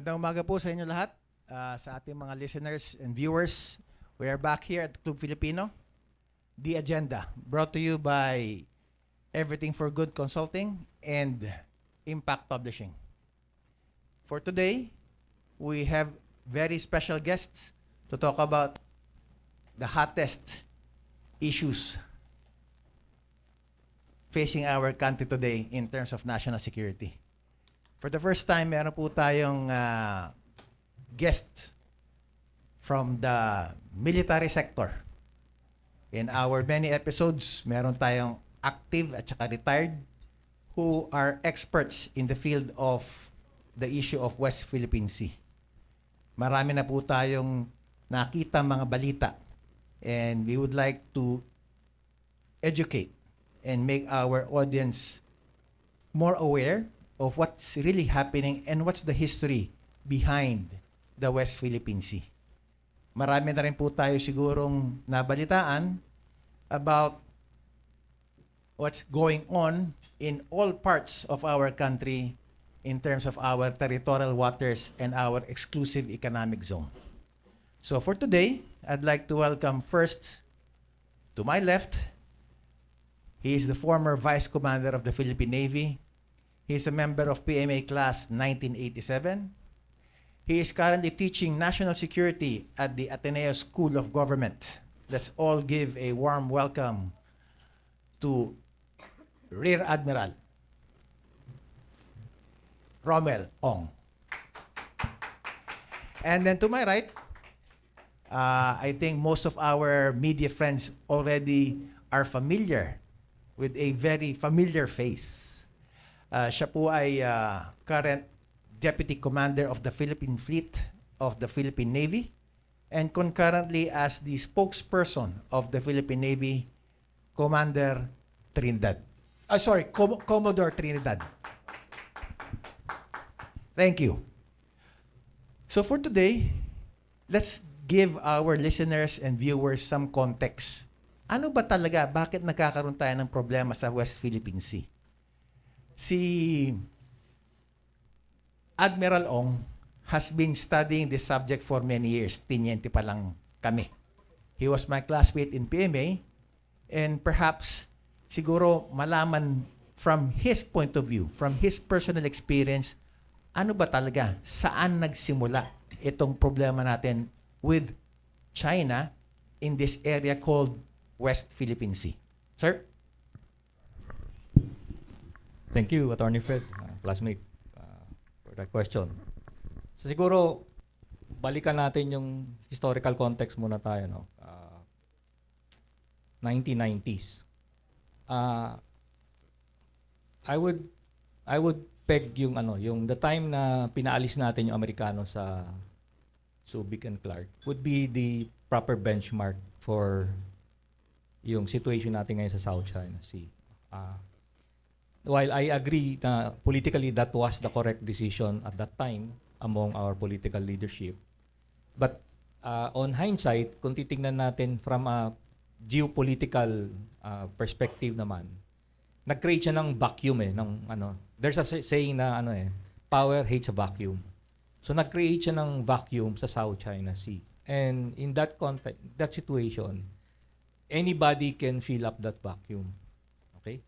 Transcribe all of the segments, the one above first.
Magandang umaga po sa inyo lahat, sa ating mga listeners and viewers. We are back here at Club Filipino. The Agenda, brought to you by Everything for Good Consulting and Impact Publishing. For today, we have very special guests to talk about the hottest issues facing our country today in terms of national security. For the first time, meron po tayong guest from the military sector. In our many episodes, meron tayong active at saka retired who are experts in the field of the issue of West Philippine Sea. Marami na po tayong nakita mga balita, and we would like to educate and make our audience more aware of what's really happening and what's the history behind the West Philippine Sea. Marami na rin po tayo sigurong nabalitaan about what's going on in all parts of our country in terms of our territorial waters and our exclusive economic zone. So for today, I'd like to welcome first, to my left, he is the former Vice Commander of the Philippine Navy. He is a member of PMA Class 1987. He is currently teaching National Security at the Ateneo School of Government. Let's all give a warm welcome to Rear Admiral Romel Ong. And then to my right, I think most of our media friends already are familiar with a very familiar face. Siya po ay current Deputy Commander of the Philippine Fleet of the Philippine Navy and concurrently as the spokesperson of the Philippine Navy, Commander Trinidad. Commodore Trinidad. Thank you. So for today, let's give our listeners and viewers some context. Ano ba talaga, bakit nagkakaroon tayo ng problema sa West Philippine Sea? Si Admiral Ong has been studying this subject for many years. Tinyente pa lang kami. He was my classmate in PMA, and perhaps siguro malaman from his point of view, from his personal experience, ano ba talaga, saan nagsimula itong problema natin with China in this area called West Philippine Sea. Sir? Thank you, Attorney Fred, classmate, for that question. So siguro, balikan natin yung historical context muna tayo, no? 1990s. I would peg yung yung the time na pinaalis natin yung Amerikano sa Subic and Clark would be the proper benchmark for yung situation natin ngayon sa South China Sea. While I agree na politically that was the correct decision at that time among our political leadership, but on hindsight, kung titingnan natin from a geopolitical perspective naman, nag-create siya ng vacuum there's a saying na power hates a vacuum. So nag-create siya ng vacuum sa South China Sea. And in that context, that situation, anybody can fill up that vacuum. Okay?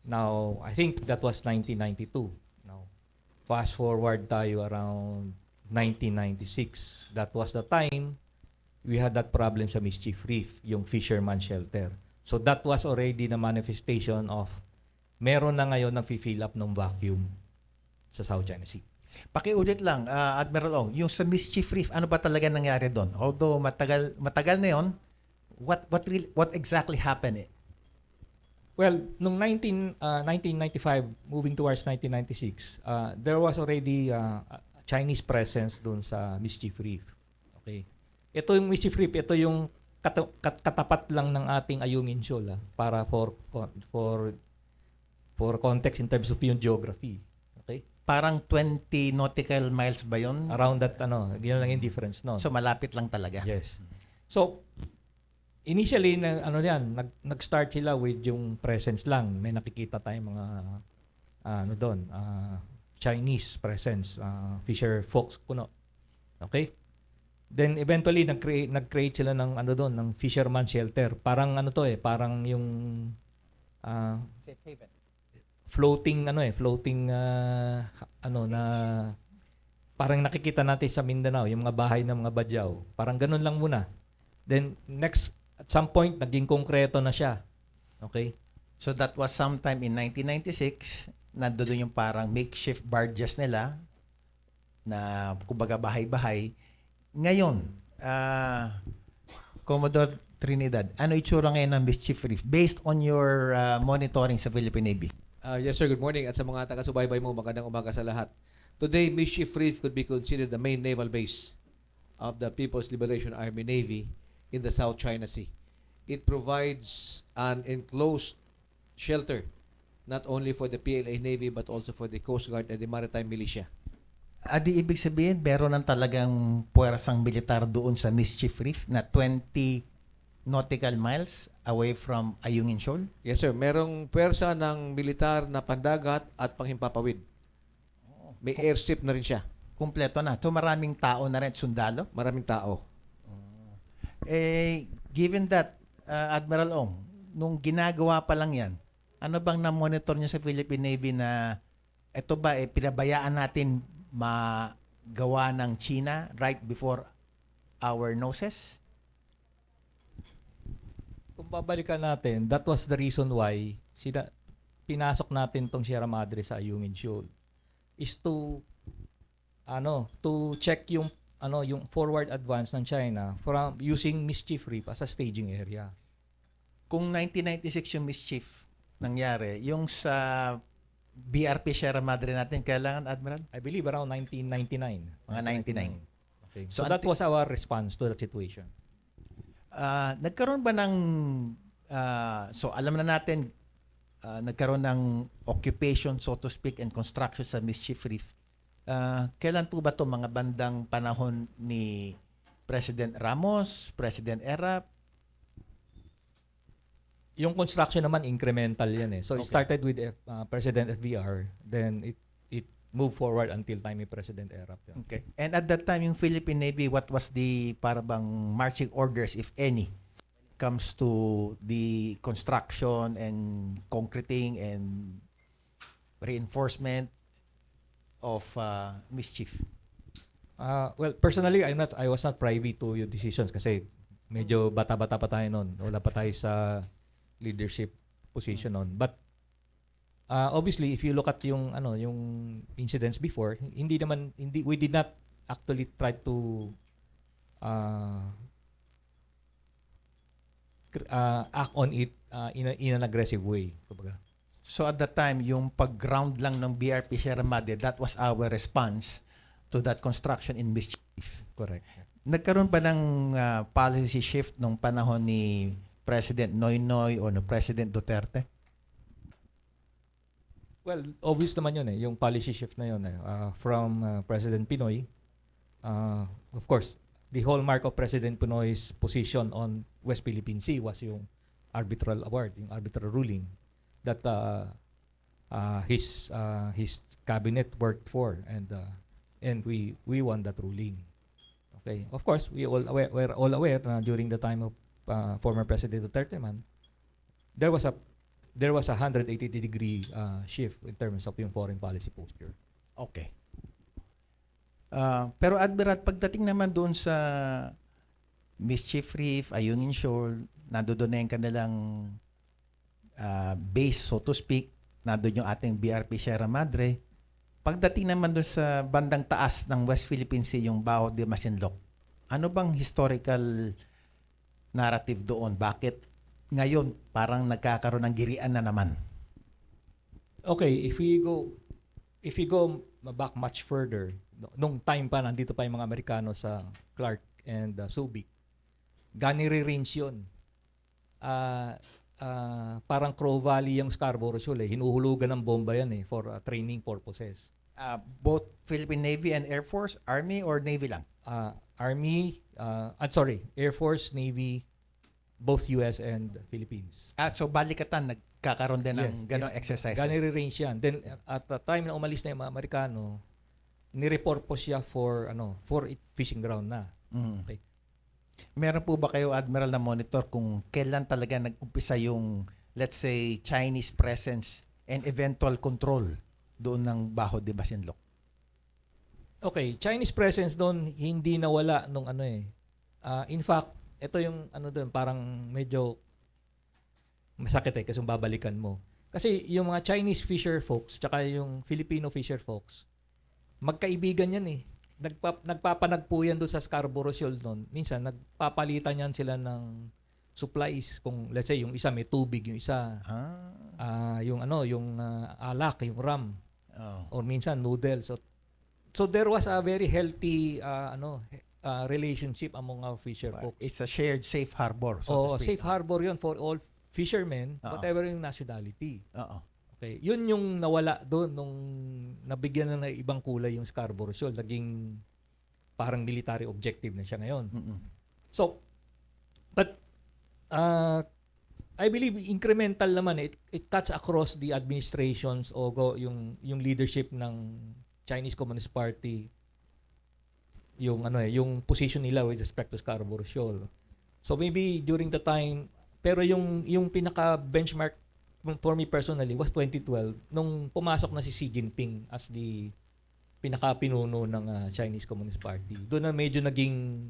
Now, I think that was 1992. Now, fast forward tayo around 1996. That was the time we had that problem sa Mischief Reef, yung fisherman shelter. So that was already the manifestation of meron na ngayon nag-fill up ng vacuum sa South China Sea. Pakiulit lang, Admiral Ong, yung sa Mischief Reef, ano ba talaga nangyari doon? Although matagal na yon, what exactly happened? Well, nung 1995, moving towards 1996, there was already a Chinese presence doon sa Mischief Reef. Okay. Ito yung Mischief Reef, ito yung katapat lang ng ating Ayungin Shoal para for context in terms of yung geography. Okay? Parang 20 nautical miles ba yun? Around that, yun lang yung difference, no? So malapit lang talaga. Yes. So, initially, nag-start sila with yung presence lang. May nakikita tayong mga, Chinese presence, fisher folks kuno. Okay? Then eventually nag-create sila ng ano doon, ng fisherman shelter. Parang ano to parang yung ah, Safe haven. floating ano na parang nakikita natin sa Mindanao, yung mga bahay ng mga badyaw. Parang ganun lang muna. Then next at some point naging konkreto na siya. Okay? So that was sometime in 1996, nandoon yung parang makeshift barges nila na kumbaga bahay-bahay. Ngayon, Commodore Trinidad, ano itsura ngayon ng Mischief Reef based on your monitoring sa Philippine Navy? Yes sir, good morning at sa mga taga-subaybay mo, magandang umaga sa lahat. Today, Mischief Reef could be considered the main naval base of the People's Liberation Army Navy in the South China Sea. It provides an enclosed shelter not only for the PLA Navy but also for the Coast Guard and the Maritime Militia. Di ibig sabihin, meron ng talagang puwersang militar doon sa Mischief Reef na 20 nautical miles away from Ayungin Shoal? Yes sir, merong pwersa ng militar na pandagat at panghimpapawid. May airstrip na rin siya. Kumpleto na. So maraming tao na rin, sundalo? Maraming tao. Given that, Admiral Ong, nung ginagawa pa lang yan, ano bang na-monitor niyo sa Philippine Navy na ito ba, pinabayaan natin magawa ng China right before our noses? Kung babalikan natin, that was the reason why pinasok natin tong Sierra Madre sa Ayungin Shoal is to check yung forward advance ng China from using Mischief Reef as a staging area. Kung 1996 yung Mischief nangyari, yung sa BRP Sierra Madre natin, kailangan, Admiral? I believe around 1999. Mga 99. Okay. So, So that was our response to that situation. Nagkaroon ba ng so alam na natin nagkaroon ng occupation, so to speak, and construction sa Mischief Reef. Kailan po ba to, mga bandang panahon ni President Ramos, President Erap? Yung construction naman incremental yan So it Okay. started with President FVR, then it moved forward until time ni President Erap. Yan. Okay. And at that time, yung Philippine Navy, what was the parabang marching orders, if any, comes to the construction and concreting and reinforcement of Mischief? Well, personally, I was not privy to your decisions kasi medyo bata-bata pa tayo noon. Wala pa tayo sa leadership position noon. But obviously, if you look at yung incidents before, we did not actually try to act on it in an aggressive way. Kumbaga. So at that time, yung pag-ground lang ng BRP Sierra Madre, that was our response to that construction in Mischief. Correct. Nagkaroon ba ng policy shift nung panahon ni President Noynoy o no President Duterte? Well, obvious naman yun yung policy shift na yun from President Pinoy. Of course, the hallmark of President Pinoy's position on West Philippine Sea was yung arbitral award, yung arbitral ruling that his cabinet worked for, and we won that ruling. Okay. Of course, we're all aware na during the time of former President Duterte man, there was a 180-degree shift in terms of yung foreign policy posture. Okay. Pero Admiral, pagdating naman doon sa Mischief Reef, Ayungin Shoal, nandoon na yung kanilang base, so to speak, nandoon yung ating BRP Sierra Madre. Pagdating naman doon sa bandang taas ng West Philippine Sea, yung Bao de Masinloc, ano bang historical narrative doon? Bakit ngayon parang nagkakaroon ng girian na naman? Okay, if we go back much further, nung time pa nandito pa yung mga Amerikano sa Clark and Subic, Ganiri Range yun. Parang Crow Valley yung Scarborough Shoal hinuhulugan ng bomba yan for training purposes. Both Philippine Navy and Air Force, Army or Navy lang? Air Force, Navy, both US and Philippines. So balikatan, Kakaroon din ng Yes, ganong exercises. Nire-range yan. Then at the time na umalis na yung mga Amerikano, nirepurpose siya for fishing ground na. Mm. Okay. Meron po ba kayo, Admiral, na monitor kung kailan talaga nag-umpisa yung, let's say, Chinese presence and eventual control doon ng Bajo de Masinloc? Okay, Chinese presence doon hindi nawala nung ano eh. In fact, ito yung ano doon, parang medyo masakit kasi babalikan mo. Kasi yung mga Chinese fisher folks tsaka yung Filipino fisher folks, magkaibigan yan eh. Nagpapanagpo yan doon sa Scarborough Shoal noon. Minsan, nagpapalitan yan sila ng supplies. Kung let's say, yung isa may tubig, yung isa yung alak, yung rum. Oh. Or minsan, noodles. So there was a very healthy relationship among our fisher folks. It's a shared safe harbor, so to speak. Safe harbor yun for all fishermen, Oo. whatever yung nationality. Oo. Okay, yun yung nawala doon nung nabigyan na ng ibang kulay yung Scarborough Shoal. Naging parang military objective na siya ngayon. Mm-mm. So, but I believe incremental naman. It cuts across the administrations o yung leadership ng Chinese Communist Party, yung yung position nila with respect to Scarborough Shoal. So maybe during the time, pero yung pinaka benchmark for me personally was 2012 nung pumasok na si Xi Jinping as the pinaka pinuno ng Chinese Communist Party. Doon na medyo naging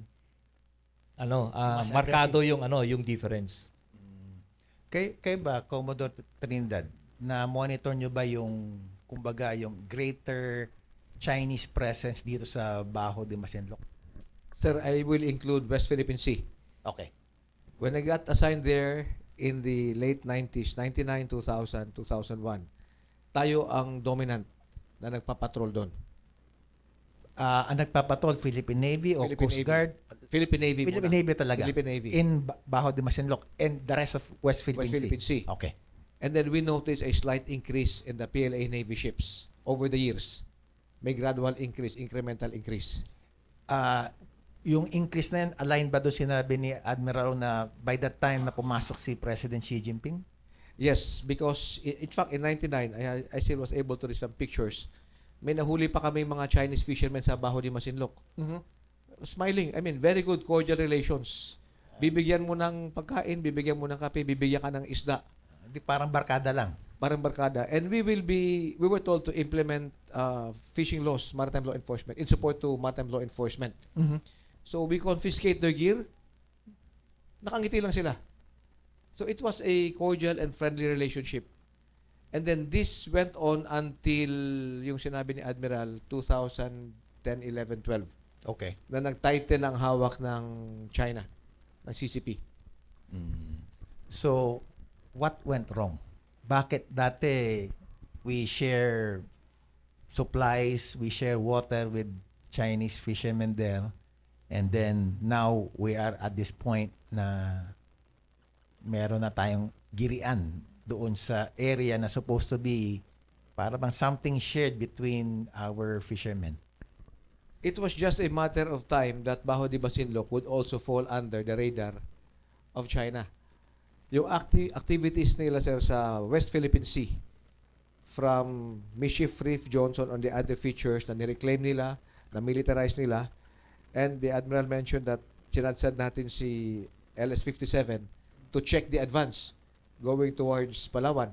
Mas markado yung difference. Kayo ba, Commodore Trinidad, na monitor nyo ba yung, kumbaga, yung greater Chinese presence dito sa Bajo de Masinloc? Sir, I will include West Philippine Sea. Okay. When I got assigned there in the late 90s, 99, 2000, 2001, tayo ang dominant na nagpapatrol doon. Ang nagpapatol, Philippine Navy o Philippine Coast Navy. Guard? Philippine Navy Philippine muna. Navy talaga. Philippine Navy. In Bajo de Masinloc and the rest of West Philippine, West Philippine Sea. Okay. And then we noticed a slight increase in the PLA Navy ships over the years. May gradual increase, incremental increase. Yung increase na yan, align ba doon sinabi ni Admiral na by that time na pumasok si President Xi Jinping? Yes, because in fact in 99, I still was able to reach some pictures. May nahuli pa kami mga Chinese fishermen sa Bajo de Masinloc. Smiling, I mean, very good cordial relations. Bibigyan mo ng pagkain, bibigyan mo ng kape, bibigyan ka ng isda. Di parang barkada lang. Parang barkada. And we were told to implement fishing laws, maritime law enforcement, in support to maritime law enforcement. So we confiscate their gear. Nakangiti lang sila. So it was a cordial and friendly relationship. And then this went on until yung sinabi ni Admiral 2010, 11, 12 Okay. na nag-tighten ang hawak ng China, ng CCP. So, what went wrong? Bakit dati we share supplies, we share water with Chinese fishermen there, and then now we are at this point na meron na tayong girian doon sa area na supposed to be para bang something shared between our fishermen? It was just a matter of time that Bajo de Masinloc would also fall under the radar of China. Yung activities nila, sir, sa West Philippine Sea, from Mischief Reef, Johnson, on the other features na nireclaim nila, na militarize nila, and the Admiral mentioned that sinadsad natin si LS-57 to check the advance going towards Palawan.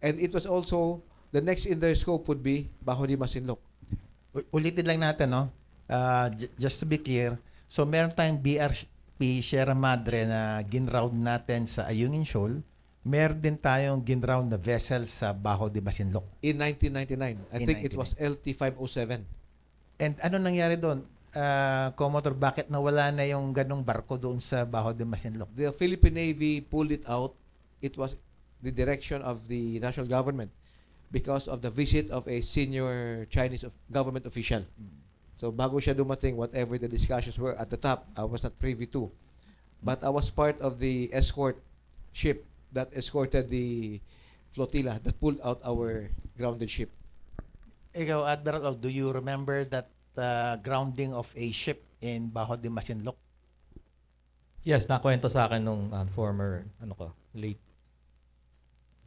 And it was also, the next in their scope would be Bajo de Masinloc. Ulitin lang natin, no? Just to be clear, so meron tayong BRP Sierra Madre na ginround natin sa Ayungin Shoal. Meron din tayong ginround na vessel sa Bajo de Masinloc. In 1999. I In think it was 99. LT-507. And ano nangyari doon? Commodore, bakit nawala na yung ganong barko doon sa Bajo de Masinloc? The Philippine Navy pulled it out. It was the direction of the national government because of the visit of a senior Chinese government official. So bago siya dumating, whatever the discussions were at the top, I was not privy to. But I was part of the escort ship that escorted the flotilla that pulled out our grounded ship. Ikaw, Admiral, do you remember that grounding of a ship in Bajo de Masinloc? Yes, nakwento sa akin nung former late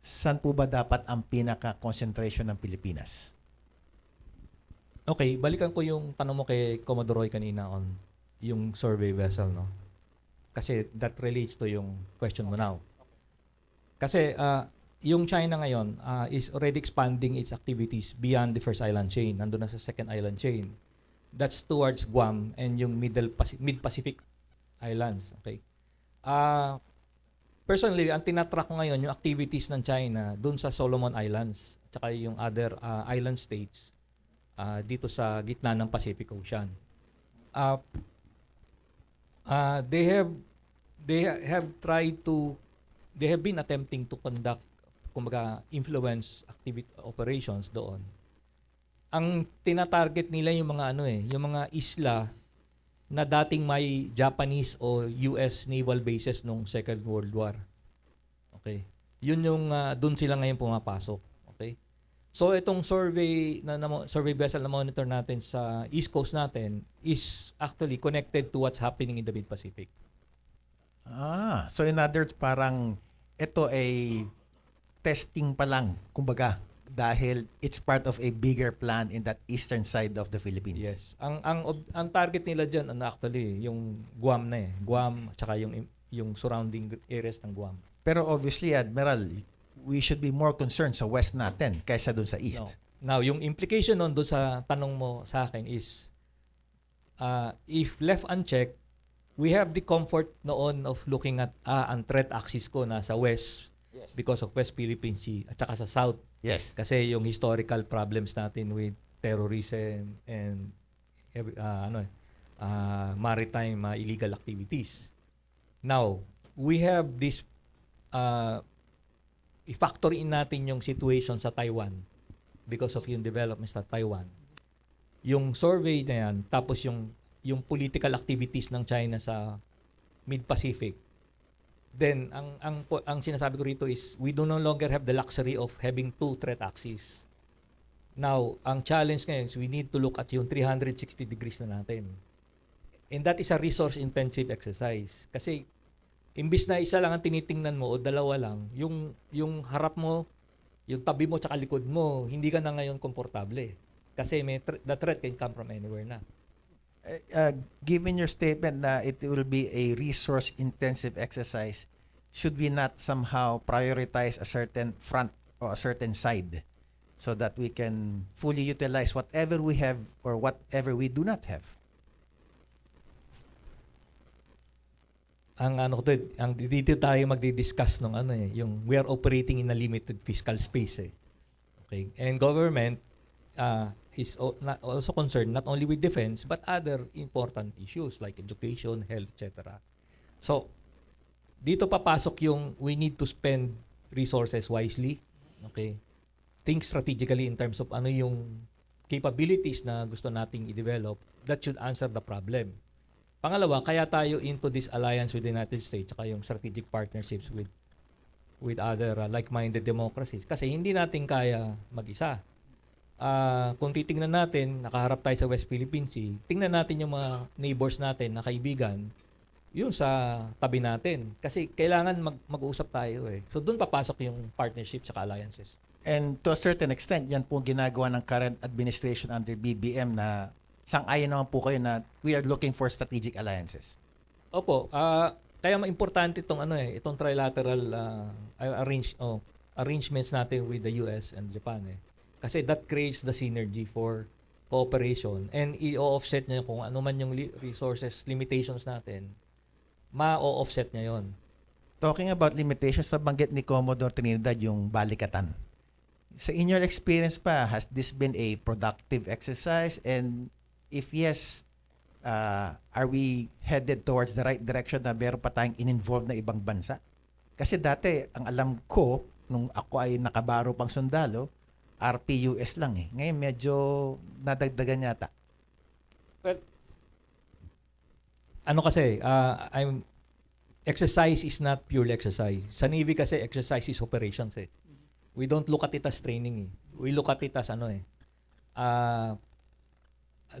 saan po ba dapat ang pinaka-concentration ng Pilipinas? Okay, balikan ko yung tanong mo kay Commodore Roy kanina on yung survey vessel, no? Kasi that relates to yung question mo now. Kasi yung China ngayon is already expanding its activities beyond the first island chain. Nandun na sa second island chain. That's towards Guam and yung mid-Pacific Islands. Okay. Personally, ang tinatrack ko ngayon yung activities ng China dun sa Solomon Islands tsaka yung other island states dito sa gitna ng Pacific Ocean. They have been attempting to conduct kumbaga influence operations doon. Ang tinatarget nila yung mga yung mga isla na dating may Japanese o US naval bases nung Second World War. Okay. Yun yung doon sila ngayon pumapasok. Okay? So itong survey vessel na monitor natin sa East Coast natin is actually connected to what's happening in the Mid-Pacific. So in other words, parang ito ay testing pa lang, kumbaga, dahil it's part of a bigger plan in that eastern side of the Philippines. Yes. Ang target nila diyan actually yung Guam na eh. Guam tsaka yung surrounding areas ng Guam. Pero obviously, Admiral, we should be more concerned sa west natin kaysa dun sa east. No. Now, yung implication nun doon sa tanong mo sa akin is if left unchecked, we have the comfort noon of looking at ang threat axis ko nasa west because of West Philippine Sea at saka sa south. Yes. Kasi yung historical problems natin with terrorism and maritime illegal activities. Now, we have this i-factor in natin yung situation sa Taiwan because of yung developments sa Taiwan. Yung survey na yan, tapos yung political activities ng China sa Mid-Pacific, then ang sinasabi ko rito is we do no longer have the luxury of having two threat axes. Now, ang challenge ngayon is we need to look at yung 360 degrees na natin. And that is a resource-intensive exercise. Kasi imbis na isa lang ang tinitingnan mo o dalawa lang, yung harap mo, yung tabi mo tsaka likod mo, hindi ka na ngayon komportable. Kasi the threat can come from anywhere na. Given your statement na it will be a resource-intensive exercise, should we not somehow prioritize a certain front or a certain side so that we can fully utilize whatever we have or whatever we do not have? Ang dito tayo magdi-discuss ng yung we are operating in a limited fiscal space eh. Okay? And government is also concerned not only with defense but other important issues like education, health, etc. So, dito papasok yung we need to spend resources wisely. Okay? Think strategically in terms of yung capabilities na gusto nating i-develop that should answer the problem. Pangalawa, kaya tayo into this alliance with the United States saka yung strategic partnerships with other like-minded democracies kasi hindi natin kaya mag-isa. Kung titingnan natin, nakaharap tayo sa West Philippine Sea, tingnan natin yung mga neighbors natin na kaibigan, yun sa tabi natin. Kasi kailangan mag-uusap tayo eh. So doon papasok yung partnership sa alliances. And to a certain extent, yan po ginagawa ng current administration under BBM na sang-ayon naman po kayo na we are looking for strategic alliances. Opo. Kaya importante itong trilateral arrangements natin with the US and Japan eh. Kasi that creates the synergy for cooperation and i-offset niya kung ano man yung resources limitations natin, ma-offset niya yon. Talking about limitations, nabanggit ni Commodore Trinidad yung balikatan. Sa in your experience pa, has this been a productive exercise? And if yes, are we headed towards the right direction na meron pa tayong in-involve na ibang bansa? Kasi dati, ang alam ko, nung ako ay nakabaro pang sundalo, RPUS lang eh. Ngayon medyo nadagdagan yata. Well, exercise is not purely exercise. Sa Navy kasi exercise is operations eh. We don't look at it as training eh. We look at it as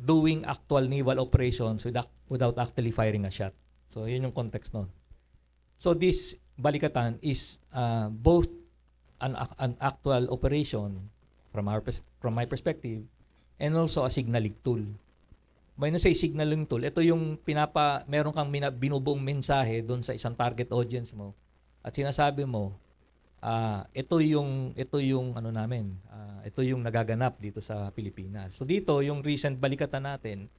doing actual naval operations without actually firing a shot. So yun yung context nun. So this balikatan is both an actual operation from my perspective, and also a signaling tool. When I say signaling tool, ito yung meron kang binubuong mensahe doon sa isang target audience mo at sinasabi mo, ito yung ano namin, ito yung nagaganap dito sa Pilipinas. So dito yung recent balikatan natin,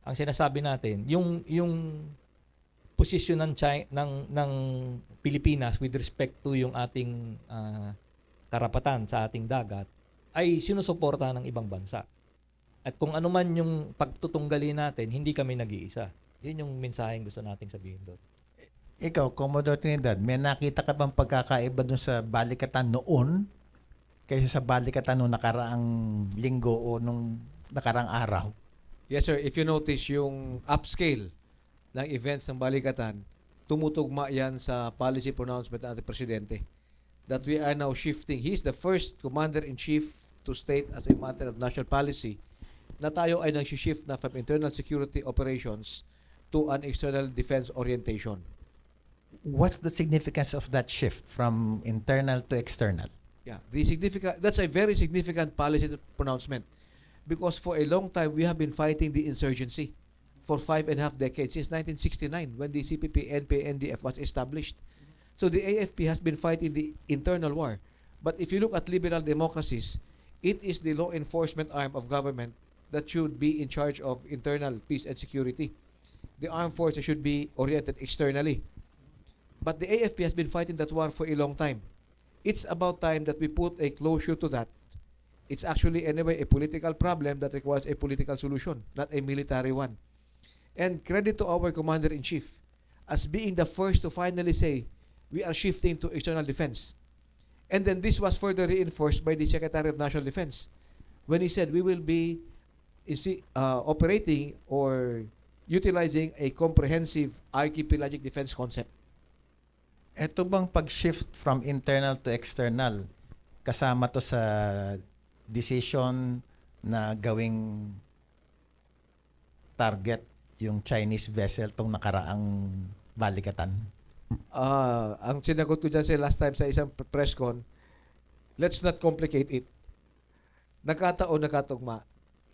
ang sinasabi natin, yung posisyon ng Pilipinas with respect to yung ating karapatan sa ating dagat ay sinusuporta ng ibang bansa. At kung ano man yung pagtutunggali natin, hindi kami nag-iisa. Yun yung mensaheng gusto nating sabihin doon. Ikaw, Commodore Trinidad, may nakita ka bang pagkakaiba dun sa balikatan noon kaysa sa balikatan nung nakaraang linggo o nung nakaraang araw? Yes, sir. If you notice yung upscale ng events ng balikatan, tumutugma yan sa policy pronouncement ng ating presidente that we are now shifting. He is the first commander-in-chief to state as a matter of national policy na tayo ay nag-shift na from internal security operations to an external defense orientation. What's the significance of that shift from internal to external? Yeah, that's a very significant policy pronouncement because for a long time we have been fighting the insurgency for 5.5 decades since 1969 when the CPP-NP-NDF was established. So the AFP has been fighting the internal war. But if you look at liberal democracies, it is the law enforcement arm of government that should be in charge of internal peace and security. The armed forces should be oriented externally. But the AFP has been fighting that war for a long time. It's about time that we put a closure to that. It's actually, anyway, a political problem that requires a political solution, not a military one. And credit to our Commander-in-Chief as being the first to finally say, we are shifting to external defense. And then this was further reinforced by the Secretary of National Defense when he said we will be operating or utilizing a comprehensive archipelagic defense concept. Ito bang pag-shift from internal to external, kasama to sa decision na gawing target yung Chinese vessel tong nakaraang balikatan? Ang sinagot ko dyan sa last time sa isang press con, let's not complicate it. Nakatugma.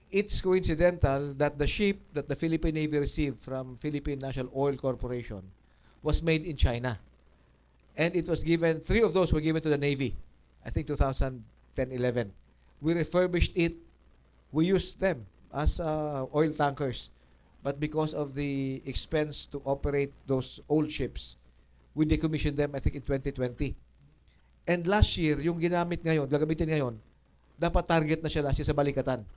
It's coincidental that the ship that the Philippine Navy received from Philippine National Oil Corporation was made in China. And it was given, 3 of those were given to the Navy, I think 2010-11. We refurbished it. We used them as oil tankers. But because of the expense to operate those old ships, we decommissioned them, I think, in 2020. And last year, yung gagamitin ngayon, dapat target na siya last year sa balikatan.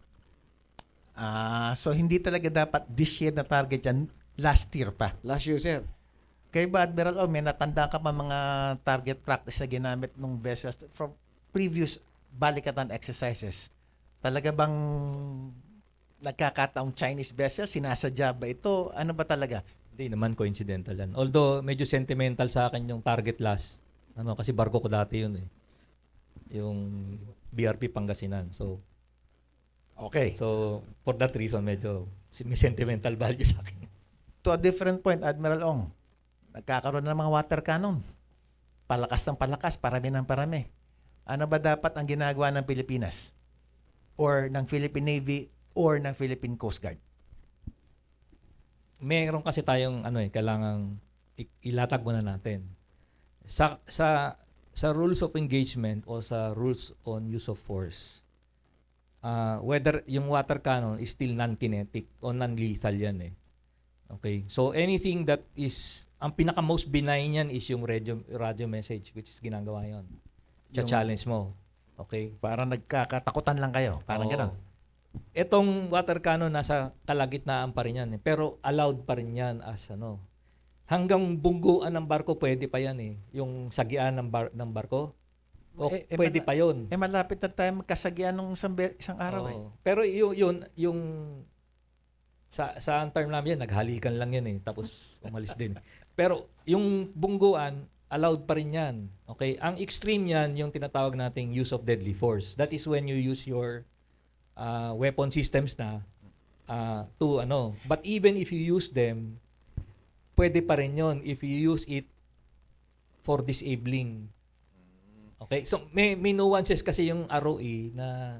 So hindi talaga dapat this year na target yan, last year pa. Last year, sir. Kaya ba, Admiral O, may natanda ka pa mga target practice na ginamit ng vessels from previous balikatan exercises? Talaga bang nagkakataong Chinese vessel? Sinasadya ba ito? Ano ba talaga? Hindi naman coincidental yan. Although medyo sentimental sa akin yung target last. Kasi barko ko dati yun eh. Yung BRP Pangasinan. Okay. So for that reason medyo may sentimental value sa akin. To a different point, Admiral Ong, nagkakaroon ng mga water cannon. Palakas ng palakas, parami ng parami. Ano ba dapat ang ginagawa ng Pilipinas? Or ng Philippine Navy or ng Philippine Coast Guard? Meron kasi tayong kailangang ilatag muna natin. Sa rules of engagement o sa rules on use of force, whether yung water cannon is still non-kinetic o non-lethal yan eh. Okay? So anything that is, ang pinaka-most benign yan is yung radio message which is ginagawa yon. Challenge mo. Okay? Parang nagkakatakutan lang kayo. Parang Oo. gano'n. Etong water cannon nasa kalagitnaan pa rin yan eh. Pero allowed pa rin yan as hanggang bungguan ng barko pwede pa yan eh. Yung sagian ng barko. O pwede pa yun. Malapit na tayo magkasagyan ng isang araw eh. Oo. Pero yung sa term namin yan, naghalikan lang yan eh. Tapos umalis din. Pero yung bungguan, allowed pa rin yan. Okay? Ang extreme yan, yung tinatawag nating use of deadly force. That is when you use your weapon systems na But even if you use them, pwede pa rin yun if you use it for disabling. Okay, so may nuances kasi yung ROE na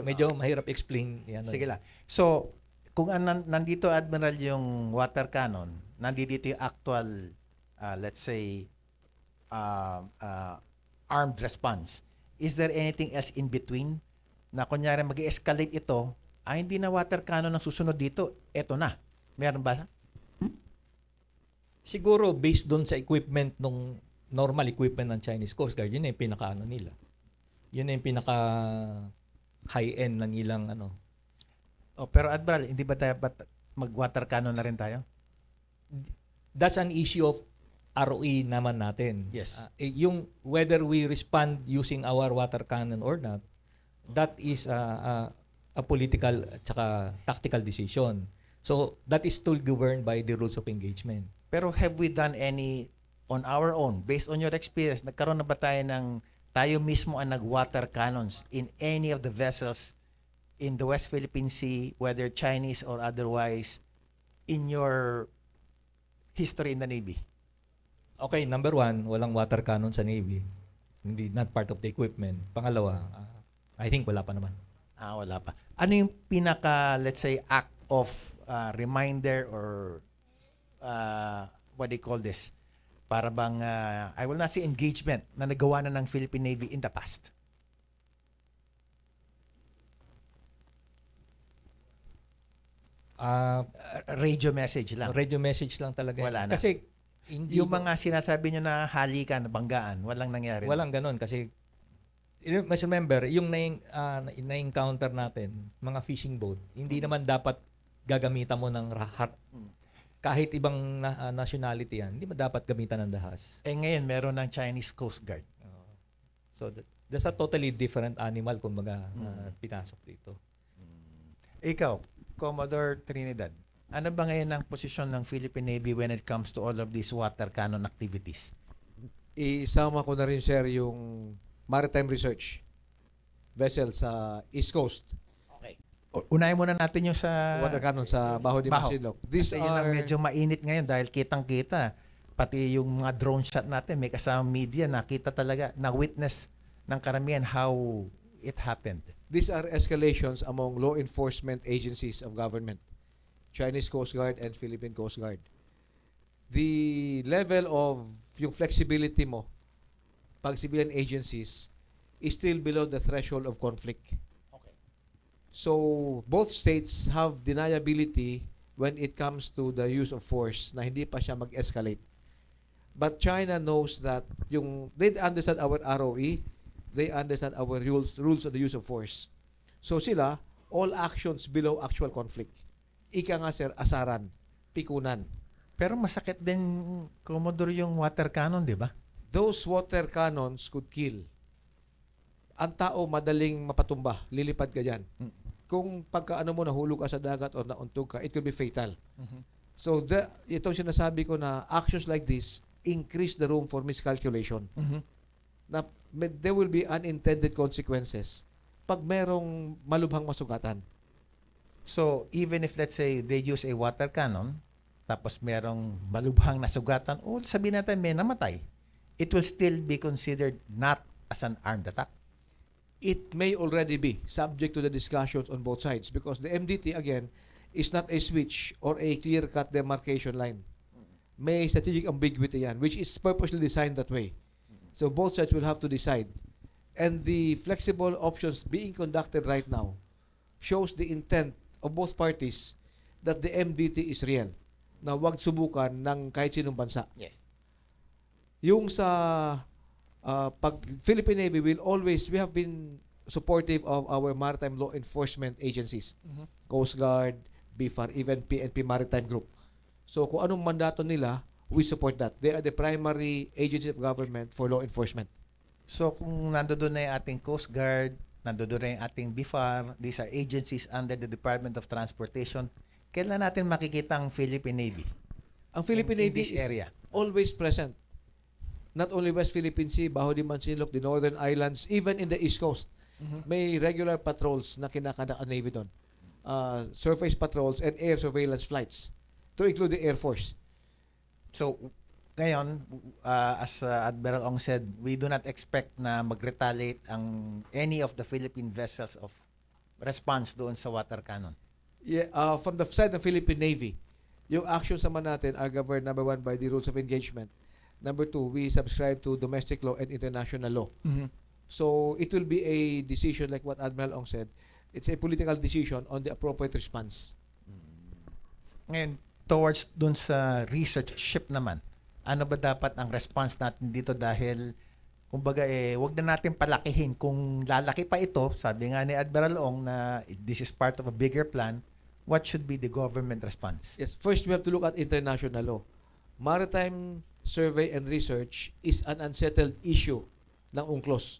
medyo mahirap explain. Yan, Sige lang. So, kung nandito, Admiral, yung water cannon, nandito yung actual, let's say, armed response. Is there anything else in between na kunyari mag-escalate ito, hindi na water cannon ang susunod dito, eto na. Meron ba? Siguro based doon sa equipment nung normal equipment ng Chinese Coast Guard, yun na yung pinaka-ano nila. Yun na yung pinaka high-end na nilang ano. Oh, pero Admiral, hindi ba tayo mag-water cannon na rin tayo? That's an issue of ROE naman natin. Yes. Yung whether we respond using our water cannon or not, that is a political at saka tactical decision. So that is still governed by the rules of engagement. Pero have we done any on our own, based on your experience, nagkaroon na ba tayo mismo ang nag-water cannons in any of the vessels in the West Philippine Sea, whether Chinese or otherwise, in your history in the Navy? Okay, number one, walang water cannon sa Navy. Hindi, not part of the equipment. Pangalawa, I think wala pa naman. Wala pa. Ano yung pinaka, let's say, act of reminder or what do you call this? Para bang, I will not say engagement, na nagawa na ng Philippine Navy in the past? Radio message lang. Radio message lang talaga. Wala na. Kasi hindi Yung mga sinasabi nyo na halikan, banggaan, walang nangyari. walang ganun kasi mas remember yung na-encounter natin mga fishing boat, hindi naman dapat gagamitan mo ng rahat. Kahit ibang nationality yan, hindi mo dapat gamitan ng dahas. Ngayon, meron ng Chinese Coast Guard. So that's a totally different animal kumbaga na pinasok dito. Ikaw, Commodore Trinidad, ano ba ngayon ang posisyon ng Philippine Navy when it comes to all of these water cannon activities? Isama ko na rin, sir, yung maritime research vessel sa East Coast. Okay. Unahin muna natin yung sa Water cannon sa Baho de Masinloc. These yun ang medyo mainit ngayon dahil kitang-kita. Pati yung mga drone shot natin, may kasama media, nakita talaga, na-witness ng karamihan how it happened. These are escalations among law enforcement agencies of government, Chinese Coast Guard and Philippine Coast Guard. The level of yung flexibility mo pag civilian agencies is still below the threshold of conflict. Okay. So, both states have deniability when it comes to the use of force na hindi pa siya mag-escalate. But China knows that they understand our ROE, they understand our rules of the use of force. So sila, all actions below actual conflict. Ika nga, sir, asaran, pikunan. Pero masakit din, Commodore, yung water cannon, di ba? Those water cannons could kill. Ang tao madaling mapatumba, lilipad ka dyan. Kung pagkaano mo nahulog ka sa dagat o nauntog ka, it could be fatal. So itong sinasabi ko na actions like this increase the room for miscalculation. Na there will be unintended consequences pag merong malubhang masugatan. So, even if let's say they use a water cannon, tapos merong malubhang nasugatan, o sabihin natin may namatay, it will still be considered not as an armed attack. It may already be subject to the discussions on both sides because the MDT, again, is not a switch or a clear-cut demarcation line. May strategic ambiguity yan, which is purposely designed that way. So both sides will have to decide. And the flexible options being conducted right now shows the intent of both parties that the MDT is real, na wag subukan ng kahit sinong bansa. Yes. Yung sa pag Philippine Navy we have been supportive of our maritime law enforcement agencies, Coast Guard, BIFAR, even PNP Maritime Group. So kung anong mandato nila, we support that. They are the primary agency of government for law enforcement. So kung nandoon na yung ating Coast Guard, nandoon na yung ating BIFAR, these are agencies under the Department of Transportation, kailan natin makikita ang Philippine Navy? Ang Philippine in Navy this is area? always present. Not only West Philippine Sea, Baho de Masinloc, the Northern Islands, even in the East Coast. May regular patrols na kinakadak ang Navy doon. Surface patrols and air surveillance flights to include the Air Force. So, Ngayon, as Admiral Ong said, we do not expect na mag-retaliate ang any of the Philippine vessels of response doon sa water cannon. Yeah, from the side ng Philippine Navy, yung actions naman natin are governed, number one, by the rules of engagement. Number two, we subscribe to domestic law and international law. So it will be a decision like what Admiral Ong said. It's a political decision on the appropriate response. Ngayon, towards dun sa research ship naman, ano ba dapat ang response natin dito dahil kumbaga wag na natin palakihin kung lalaki pa ito, sabi nga ni Admiral Ong na this is part of a bigger plan, what should be the government response? Yes, first we have to look at international law. Maritime survey and research is an unsettled issue ng UNCLOS.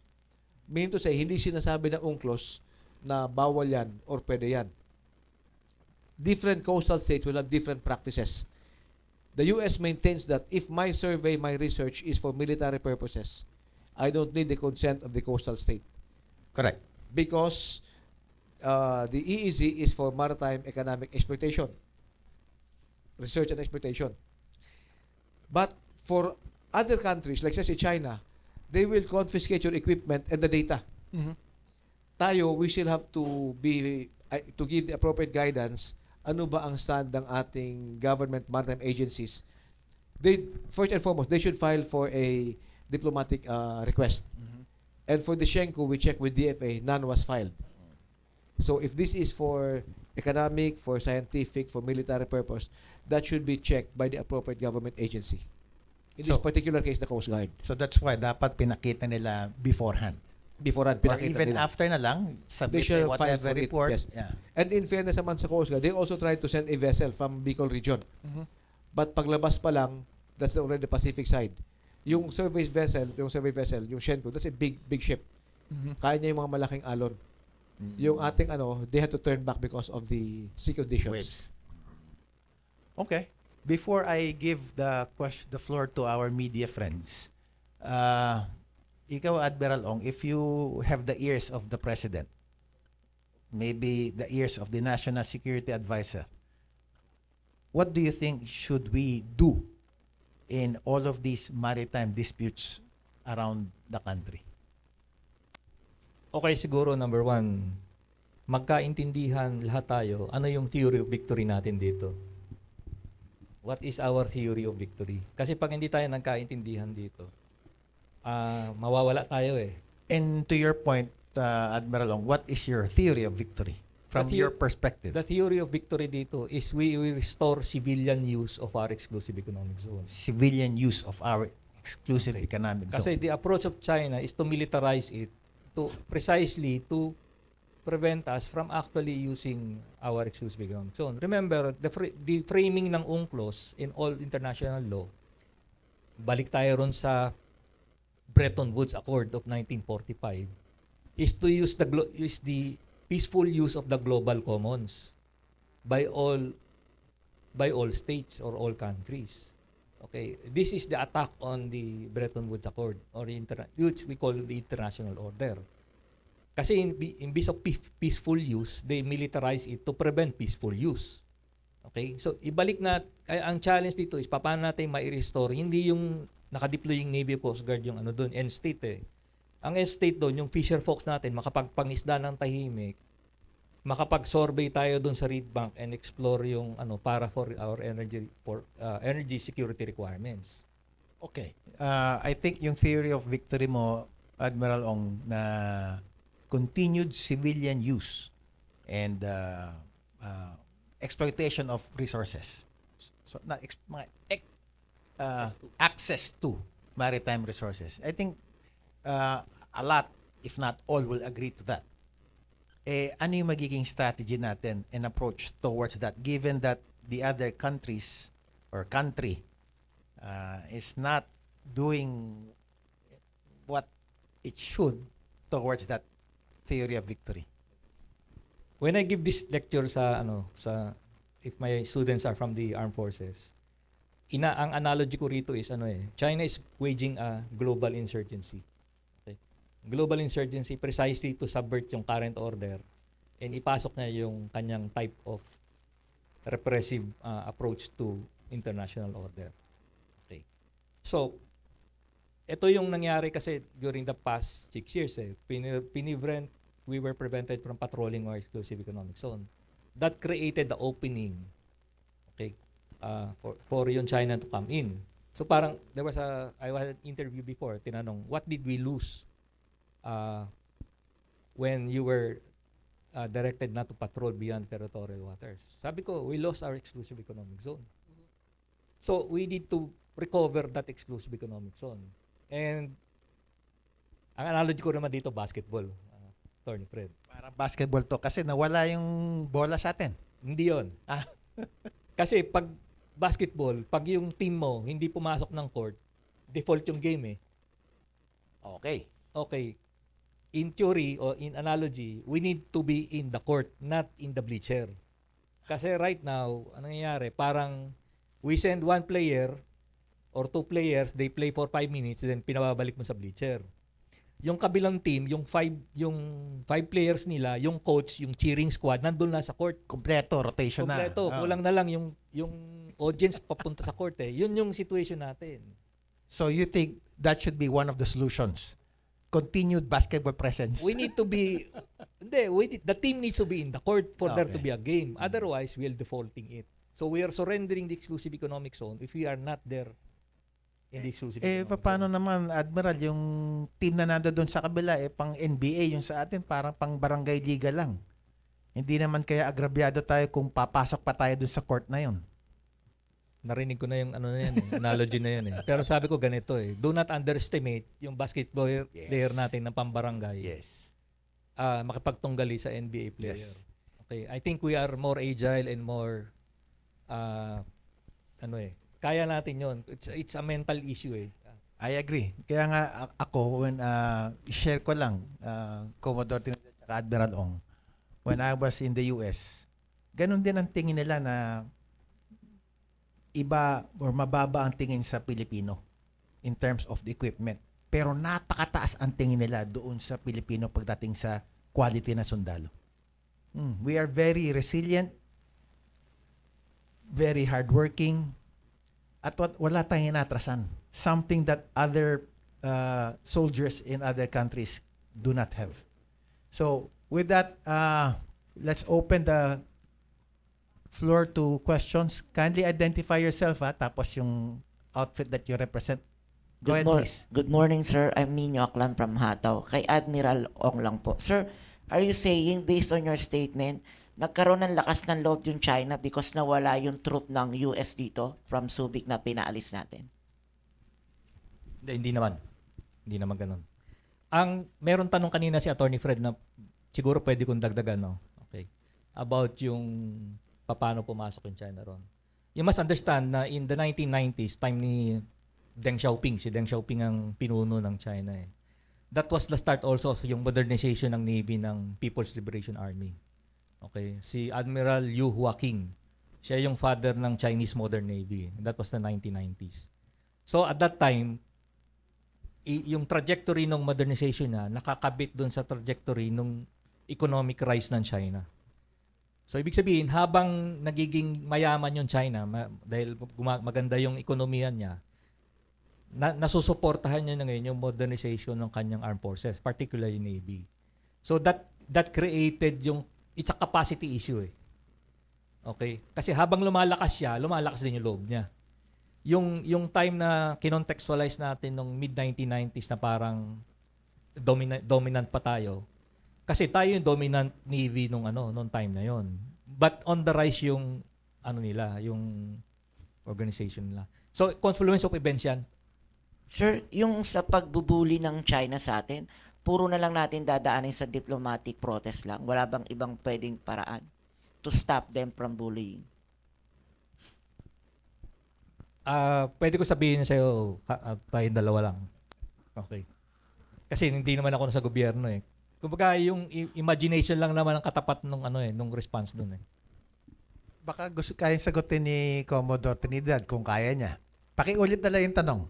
Meaning to say, hindi sinasabi ng UNCLOS na bawal yan or pwede yan. Different coastal states will have different practices. The US maintains that if my survey, my research is for military purposes, I don't need the consent of the coastal state. Correct. Because the EEZ is for maritime economic exploitation, research and exploitation. But for other countries, like say China, they will confiscate your equipment and the data. Tayo, we still have to give the appropriate guidance. Ano ba ang stand ng ating government maritime agencies? They, first and foremost, they should file for a diplomatic request. And for the Shenko, we check with DFA, none was filed. So if this is for economic, for scientific, for military purpose, that should be checked by the appropriate government agency. In this So- particular case, the Coast Guard. So that's why dapat pinakita nila beforehand. Beforehand, Or pinakita even nila. after na lang, They submit shall a file whatever for it, report. yes. Yeah. And in fairness naman sa Coast Guard, they also tried to send a vessel from Bicol region. But paglabas pa lang, that's already the Pacific side. Yung survey vessel, yung Shenko, that's a big ship. Kaya niya yung mga malaking alon. Yung ating they had to turn back because of the sea conditions. Wait. Okay. Before I give the floor to our media friends, ikaw, Admiral Ong, if you have the ears of the President, maybe the ears of the National Security Advisor, what do you think should we do in all of these maritime disputes around the country? Okay, siguro number one, magkaintindihan lahat tayo, ano yung theory of victory natin dito? What is our theory of victory? Kasi pag hindi tayo nagkaintindihan dito, mawawala tayo eh. And to your point, Admiral Ong, what is your theory of victory from The your perspective? The theory of victory dito is we restore civilian use of our exclusive economic zone. Civilian use of our exclusive Okay. economic Kasi zone. the approach of China is to militarize it precisely to prevent us from actually using our exclusive economic zone. Remember, the framing ng UNCLOS in all international law, balik tayo ron sa Bretton Woods Accord of 1945, is to use the peaceful use of the global commons by all states or all countries. Okay, this is the attack on the Bretton Woods Accord or which we call the international order. Kasi in base of peaceful use, they militarize it to prevent peaceful use. Okay? So ibalik na ang challenge dito is paano natin mai-restore hindi yung nakadeploy yung Navy Coast Guard yung doon end state eh. Ang end state doon yung fisher folks natin makapagpangisda ng tahimik, makapag-survey tayo doon sa reed bank and explore yung para for our energy security requirements. Okay. I think yung theory of victory mo, Admiral Ong, na continued civilian use and exploitation of resources. So, access to maritime resources. I think a lot, if not all, will agree to that. Ano yung magiging strategy natin and approach towards that given that the other countries or country is not doing what it should towards that theory of victory? When I give this lecture sa if my students are from the armed forces, ang analogy ko rito is China is waging a global insurgency. Okay? Global insurgency precisely to subvert yung current order and ipasok niya yung kanyang type of repressive approach to international order. Okay. So, ito yung nangyari kasi during the past 6 years. We were prevented from patrolling our exclusive economic zone. That created the opening, okay, for yung China to come in. So parang, I had an interview before, tinanong, what did we lose when you were directed not to patrol beyond territorial waters? Sabi ko, we lost our exclusive economic zone. So we need to recover that exclusive economic zone. And ang analogy ko naman dito, basketball, Attorney Fred. Parang basketball to kasi nawala yung bola sa atin. Hindi yon. Ah. Kasi pag basketball, pag yung team mo hindi pumasok ng court, default yung game eh. Okay. Okay. In theory or in analogy, we need to be in the court, not in the bleacher. Kasi right now, ano nangyayari? Parang we send one player or two players, they play for 5 minutes, then pinababalik mo sa bleacher. Yung kabilang team, yung five players nila, yung coach, yung cheering squad, nandun na sa court. Kompleto, rotation Kompleto. na. Kulang na lang yung audience papunta sa court eh. Yun yung situation natin. So you think that should be one of the solutions? Continued basketball presence. We need to be, the team needs to be in the court for there to Okay. be a game. Otherwise, we'll defaulting it. So we are surrendering the exclusive economic zone if we are not there in the exclusive economic Paano zone. naman, Admiral, yung team na nando doon sa kabila, pang NBA, yung sa atin, parang pang barangay liga lang. Hindi naman kaya agrabyado tayo kung papasok pa tayo doon sa court na yun. Narinig ko na yung ano na yan, analogy na yan eh. Pero sabi ko ganito eh, do not underestimate yung basketball player natin ng pambarangay. Yes. Makipagtunggali sa NBA player. Yes. Okay, I think we are more agile and more kaya natin yon. It's a mental issue eh. I agree. Kaya nga ako, when share ko lang, Commodore Trinidad at Admiral Ong, when I was in the US, ganun din ang tingin nila na iba or mababa ang tingin sa Pilipino in terms of the equipment. Pero napakataas ang tingin nila doon sa Pilipino pagdating sa quality na sundalo. We are very resilient, very hardworking, at wala tayong inatrasan. Something that other soldiers in other countries do not have. So, with that, let's open the floor to questions. Kindly identify yourself, tapos yung outfit that you represent. Go ahead, please. Good morning, sir. I'm Nino Aklan from Hataw. Kay Admiral Ong lang po. Sir, are you saying, based on your statement, nagkaroon ng lakas ng loob yung China because nawala yung troop ng US dito from Subic na pinaalis natin? Hindi naman. Hindi naman ganun. Meron tanong kanina si Attorney Fred na siguro pwede kong dagdagan, no? Okay. About yung paano pumasok yung China ron. You must understand na in the 1990s, time ni Deng Xiaoping, si Deng Xiaoping ang pinuno ng China eh. That was the start also of yung modernization ng Navy ng People's Liberation Army. Okay, si Admiral Yu Huaqing, siya yung father ng Chinese Modern Navy. That was the 1990s. So at that time, yung trajectory ng modernization niya nakakabit doon sa trajectory ng economic rise ng China. So ibig sabihin, habang nagiging mayaman yung China, dahil maganda yung ekonomiya niya, nasusuportahan niya na ngayon yung modernization ng kanyang armed forces, particularly Navy. So that created it's a capacity issue eh. Okay? Kasi habang lumalakas siya, lumalakas din yung loob niya. Yung time na kinontextualize natin nung mid-1990s na parang dominant pa tayo. Kasi tayo yung dominant Navy nung time na yon. But on the rise yung yung organization nila. So confluence of events yan. Sir, yung sa pagbubuli ng China sa atin, puro na lang natin dadaanin sa diplomatic protest lang. Wala bang ibang pwedeng paraan to stop them from bullying? Pwede ko sabihin sa'yo, tayong dalawa lang. Okay. Kasi hindi naman ako nasa gobyerno eh. Kumbaga yung imagination lang naman ang katapat nung response dun eh. Baka gusto kayang sagutin ni Commodore Trinidad kung kaya niya. Pakiulit na lang yung tanong.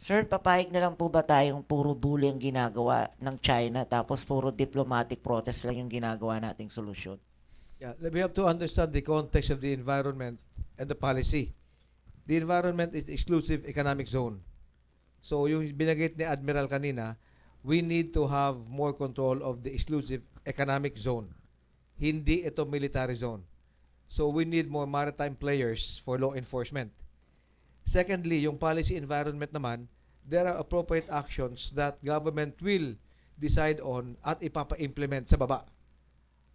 Sir, papayag na lang po ba tayong puro bully ang ginagawa ng China tapos puro diplomatic protest lang yung ginagawa nating solusyon? Yeah, we have to understand the context of the environment and the policy. The environment is exclusive economic zone. So yung binagit ni Admiral kanina, we need to have more control of the exclusive economic zone. Hindi ito military zone. So we need more maritime players for law enforcement. Secondly, yung policy environment naman, there are appropriate actions that government will decide on at ipapa-implement sa baba.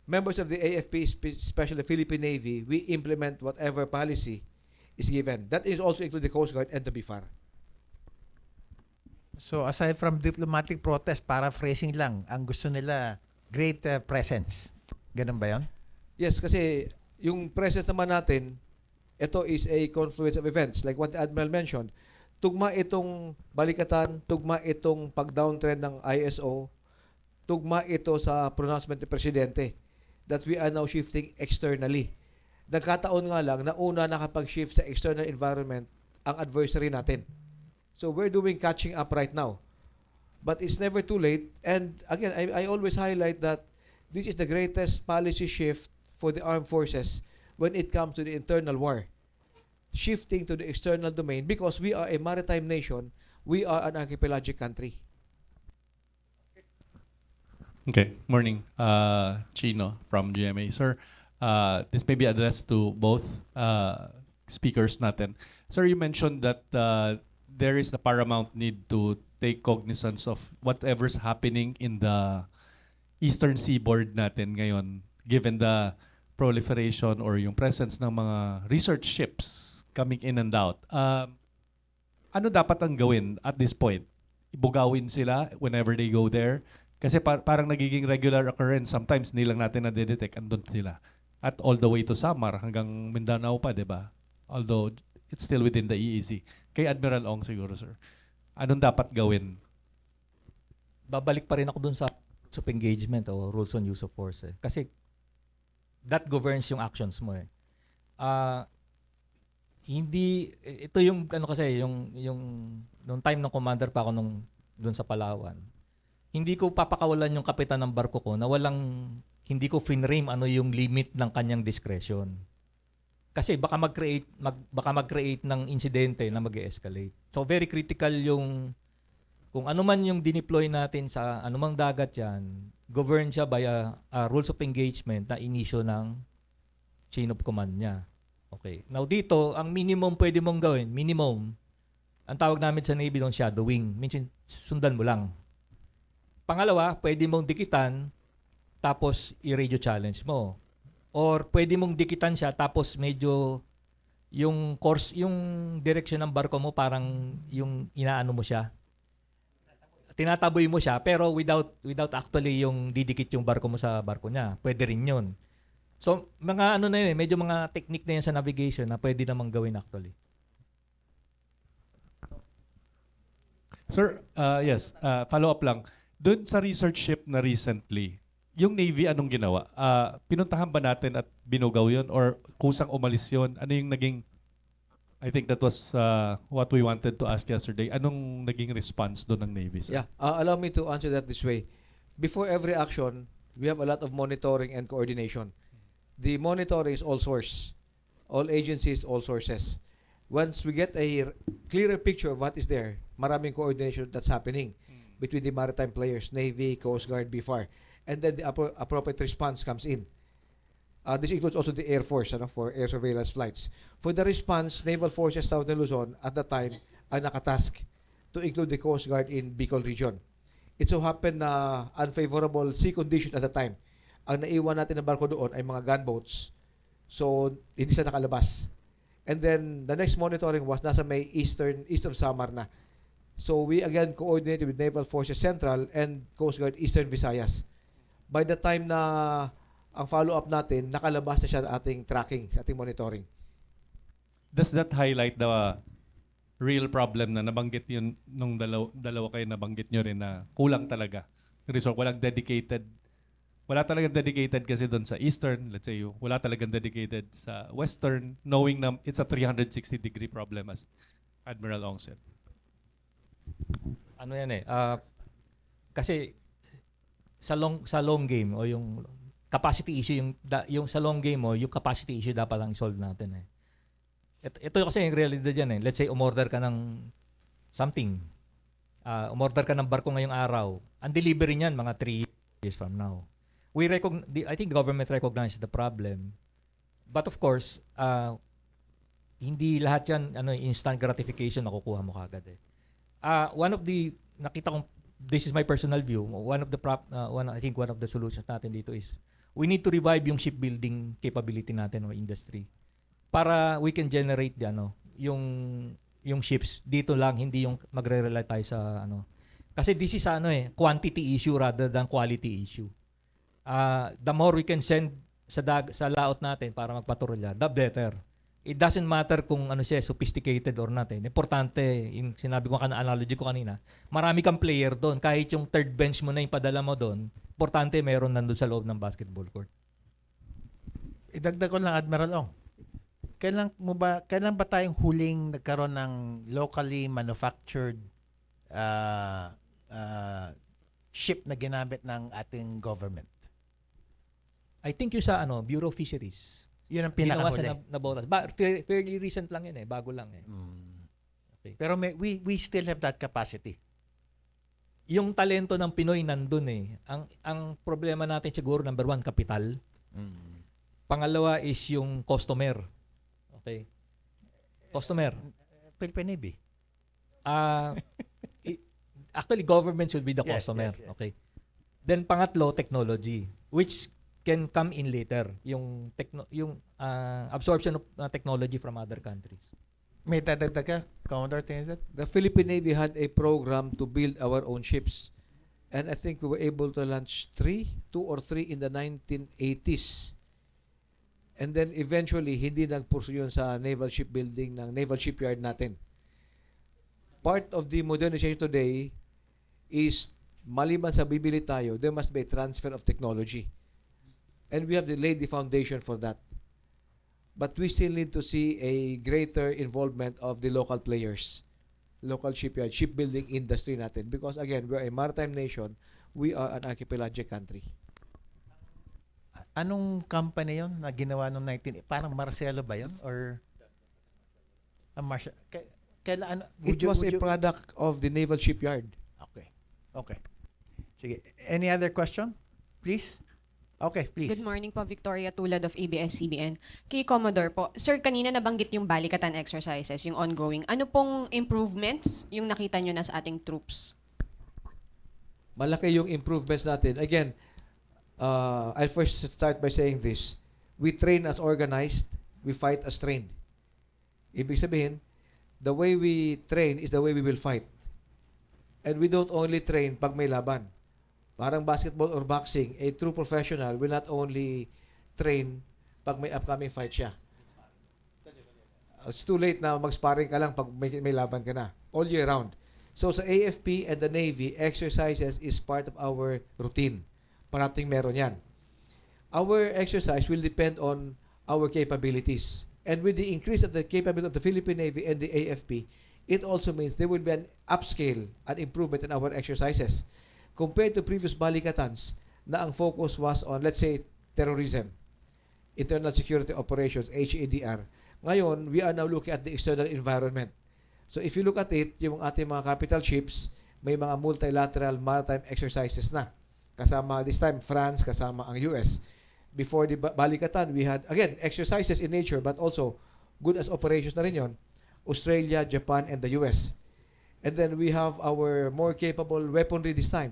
Members of the AFP, especially the Philippine Navy, we implement whatever policy is given. That is also include the Coast Guard and the BIFAR. So aside from diplomatic protest, paraphrasing lang, ang gusto nila great presence. Ganun ba 'yon? Yes, kasi yung presence naman natin, ito is a confluence of events. Like what the Admiral mentioned, tugma itong balikatan, tugma itong pag-downtrend ng ISO, tugma ito sa pronouncement ng Presidente that we are now shifting externally. Nagkataon nga lang na una nakapag-shift sa external environment ang adversary natin. So we're doing catching up right now. But it's never too late. And again, I always highlight that this is the greatest policy shift for the armed forces when it comes to the internal war. Shifting to the external domain because we are a maritime nation, we are an archipelagic country. Okay, morning. Chino from GMA. Sir, this may be addressed to both speakers natin. Sir, you mentioned that there is the paramount need to take cognizance of whatever's happening in the eastern seaboard natin ngayon, given the proliferation or yung presence ng mga research ships coming in and out. Ano dapat ang gawin at this point? Ibugawin sila whenever they go there? Kasi parang nagiging regular occurrence. Sometimes nilang natin na-detect, andun sila. At all the way to Samar hanggang Mindanao pa, di ba? Although it's still within the EEZ. Kay Admiral Ong siguro, sir. Anong dapat gawin? Babalik pa rin ako dun sa engagement o rules on use of force. Kasi that governs yung actions mo eh. Hindi, ito yung, ano kasi, nung time ng commander pa ako dun sa Palawan, hindi ko papakawalan yung kapitan ng barko ko na hindi ko finrame ano yung limit ng kanyang discretion. Kasi baka mag-create ng insidente na mag-escalate. So very critical kung ano man yung dineploy natin sa anumang dagat yan, govern siya by rules of engagement na inisyo ng chain of command niya. Okay. Now dito, ang minimum pwede mong gawin, ang tawag namin sa Navy doon shadowing. Minsan sundan mo lang. Pangalawa, pwede mong dikitan tapos i-radio challenge mo. Or pwede mong dikitan siya tapos medyo yung course, yung direction ng barko mo parang yung inaano mo siya. Tinataboy mo siya pero without actually yung didikit yung barko mo sa barko niya. Pwede rin yun. So mga ano na yun, medyo mga technique na yan sa navigation na pwede namang gawin actually. Sir, yes, follow up lang. Doon sa research ship na recently, yung Navy anong ginawa? Pinuntahan ba natin at binugaw yun or kusang umalis yun? Ano yung naging, I think that was what we wanted to ask yesterday. Anong naging response doon ng Navy, sir? Yeah, allow me to answer that this way. Before every action, we have a lot of monitoring and coordination. The monitoring is all source. All agencies, all sources. Once we get a clearer picture of what is there, maraming coordination that's happening between the maritime players, Navy, Coast Guard, BIFAR. And then the appropriate response comes in. This includes also the Air Force for air surveillance flights. For the response, Naval Forces Southern Luzon at the time ay nakatask to include the Coast Guard in Bicol region. It so happened na unfavorable sea condition at the time. Ang naiwan natin ng barko doon ay mga gunboats. So, hindi sila nakalabas. And then, the next monitoring was nasa may east of Samar na. So, we again coordinated with Naval Forces Central and Coast Guard Eastern Visayas. By the time na ang follow-up natin, nakalabas na siya sa ating tracking, sa ating monitoring. Does that highlight the real problem na nabanggit yun nung dalawa kayo nabanggit nyo rin na kulang talaga? Resort, wala talagang dedicated kasi doon sa Eastern, let's say wala talagang dedicated sa Western, knowing na it's a 360-degree problem as Admiral Ong said. Ano yan kasi sa long game o yung capacity issue yung sa long game mo yung capacity issue dapat lang i-solve natin ito kasi yung realidad dyan eh. Let's say, umorder ka ng something. Umorder ka ng barko ngayong araw. Ang delivery niyan, mga 3 years from now. I think government recognizes the problem. But of course, hindi lahat yan instant gratification nakukuha mo kagad eh. Nakita kong, this is my personal view, I think one of the solutions natin dito is we need to revive yung shipbuilding capability natin o industry para we can generate yung ships dito lang, hindi yung magre-rely tayo sa kasi this is quantity issue rather than quality issue. The more we can send sa laot natin para magpatrolya, the better. It doesn't matter kung sophisticated or not. Importante, yung sinabi ko analogy ko kanina, marami kang player doon. Kahit yung third bench mo na yung padala mo doon, importante meron nandun sa loob ng basketball court. Idagdag ko lang, Admiral Ong. Kailan ba tayong huling nagkaroon ng locally manufactured ship na ginamit ng ating government? I think yung sa Bureau of Fisheries. Yun ang Ginawa pinakahuli. sa nabotas. Fairly recent lang yun bago lang Okay. Pero we still have that capacity. Yung talento ng Pinoy nandun Ang problema natin siguro, number one, kapital. Pangalawa is yung customer. Okay. Customer. Philippine Navy. Actually, government should be the Yes, customer. yes. Okay. Then pangatlo, technology, which can come in later. Yung absorption of technology from other countries. May dadagdag ka, Commodore Trinidad? The Philippine Navy had a program to build our own ships. And I think we were able to launch 2 or 3 in the 1980s. And then eventually, hindi nagpursue yun sa naval shipbuilding ng naval shipyard natin. Part of the modernization today is maliban sa bibili tayo, there must be a transfer of technology. And we have laid the foundation for that. But we still need to see a greater involvement of the local players, local shipyard, shipbuilding industry natin. Because again, we're a maritime nation, we are an archipelagic country. Anong company yon na ginawa noong 19... Parang Marcelo ba yun? Or... Kailan... It was a product of the naval shipyard. Okay. Sige. Any other question? Please? Okay, please. Good morning po, Victoria Tulad of ABS-CBN. Kay Commodore po, sir, kanina nabanggit yung balikatan exercises, yung ongoing. Ano pong improvements yung nakita nyo na sa ating troops? Malaki yung improvements natin. Again, I'll first start by saying this. We train as organized, we fight as trained. Ibig sabihin, the way we train is the way we will fight. And we don't only train pag may laban. Parang basketball or boxing, a true professional will not only train pag may upcoming fight siya. It's too late na mag-sparring ka lang pag may laban ka na. All year round. So sa AFP and the Navy, exercises is part of our routine. Parating meron yan. Our exercise will depend on our capabilities. And with the increase of the capability of the Philippine Navy and the AFP, it also means there will be an upscale, an improvement in our exercises. Compared to previous balikatans na ang focus was on, let's say, terrorism, internal security operations, HADR. Ngayon, we are now looking at the external environment. So if you look at it, yung ating mga capital ships, may mga multilateral maritime exercises na. Kasama this time, France, kasama ang US. Before the balikatan, we had, again, exercises in nature, but also good as operations na rin yun, Australia, Japan, and the US. And then we have our more capable weaponry this time.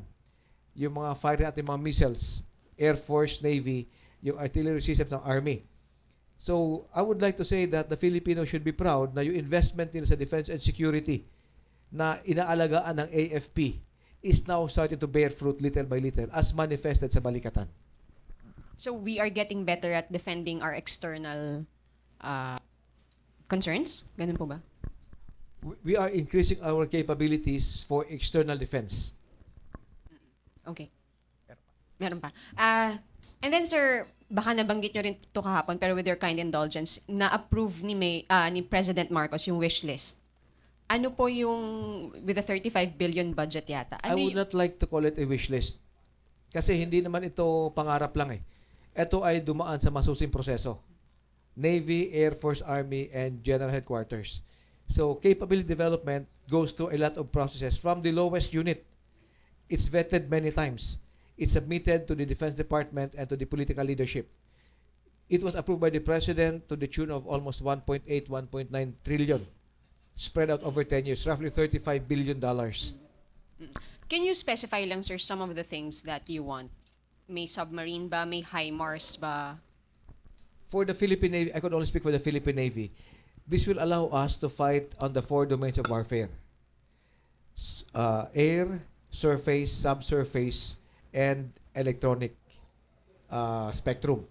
Yung mga fighting natin mga missiles, Air Force, Navy, yung artillery systems ng Army. So, I would like to say that the Filipinos should be proud na yung investment nila sa defense and security na inaalagaan ng AFP is now starting to bear fruit little by little as manifested sa balikatan. So we are getting better at defending our external concerns? Ganun po ba? We are increasing our capabilities for external defense. Okay. Meron pa. And then, sir, baka nabanggit nyo rin ito kahapon, pero with your kind indulgence, na-approve ni President Marcos yung wish list. Ano po yung, with the 35 billion budget yata? I would not like to call it a wish list. Kasi hindi naman ito pangarap lang eh. Ito ay dumaan sa masusing proseso. Navy, Air Force, Army, and General Headquarters. So capability development goes through a lot of processes from the lowest unit. It's vetted many times. It's submitted to the Defense Department and to the political leadership. It was approved by the President to the tune of almost 1.8, 1.9 trillion, spread out over 10 years, roughly $35 billion. Can you specify lang, sir, some of the things that you want? May submarine ba? May HIMARS ba? For the Philippine Navy, I could only speak for the Philippine Navy. This will allow us to fight on the 4 domains of warfare. Air, surface, subsurface, and electronic spectrum.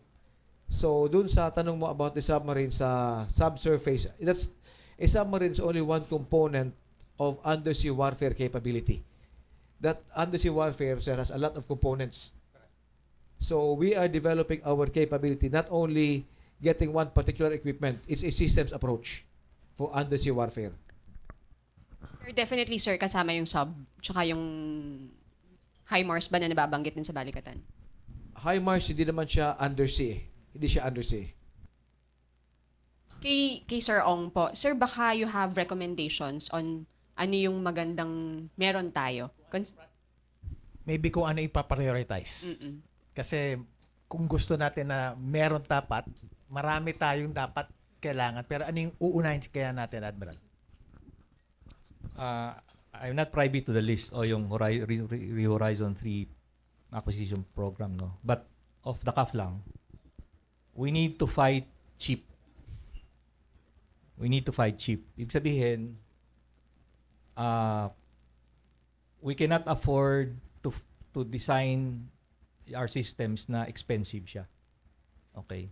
So, dun sa tanong mo about the submarine sa subsurface, a submarine is only one component of undersea warfare capability. That undersea warfare, sir, has a lot of components. So, we are developing our capability, not only getting one particular equipment, it's a systems approach for undersea warfare. Definitely, sir, kasama yung sub, tsaka yung HIMARS ba na nababanggit din sa balikatan? HIMARS, hindi naman siya undersea. Hindi siya undersea. Kay Sir Ong po, sir, baka you have recommendations on ano yung magandang meron tayo? Maybe kung ano ipaprioritize. Kasi kung gusto natin na meron dapat, marami tayong dapat kailangan. Pero ano yung uunahin kaya natin, Admiral? I'm not privy to the list o yung Horizon 3 acquisition program, no. But off the cuff lang, we need to fight cheap. We need to fight cheap. Ibig sabihin, we cannot afford to design our systems na expensive siya. Okay.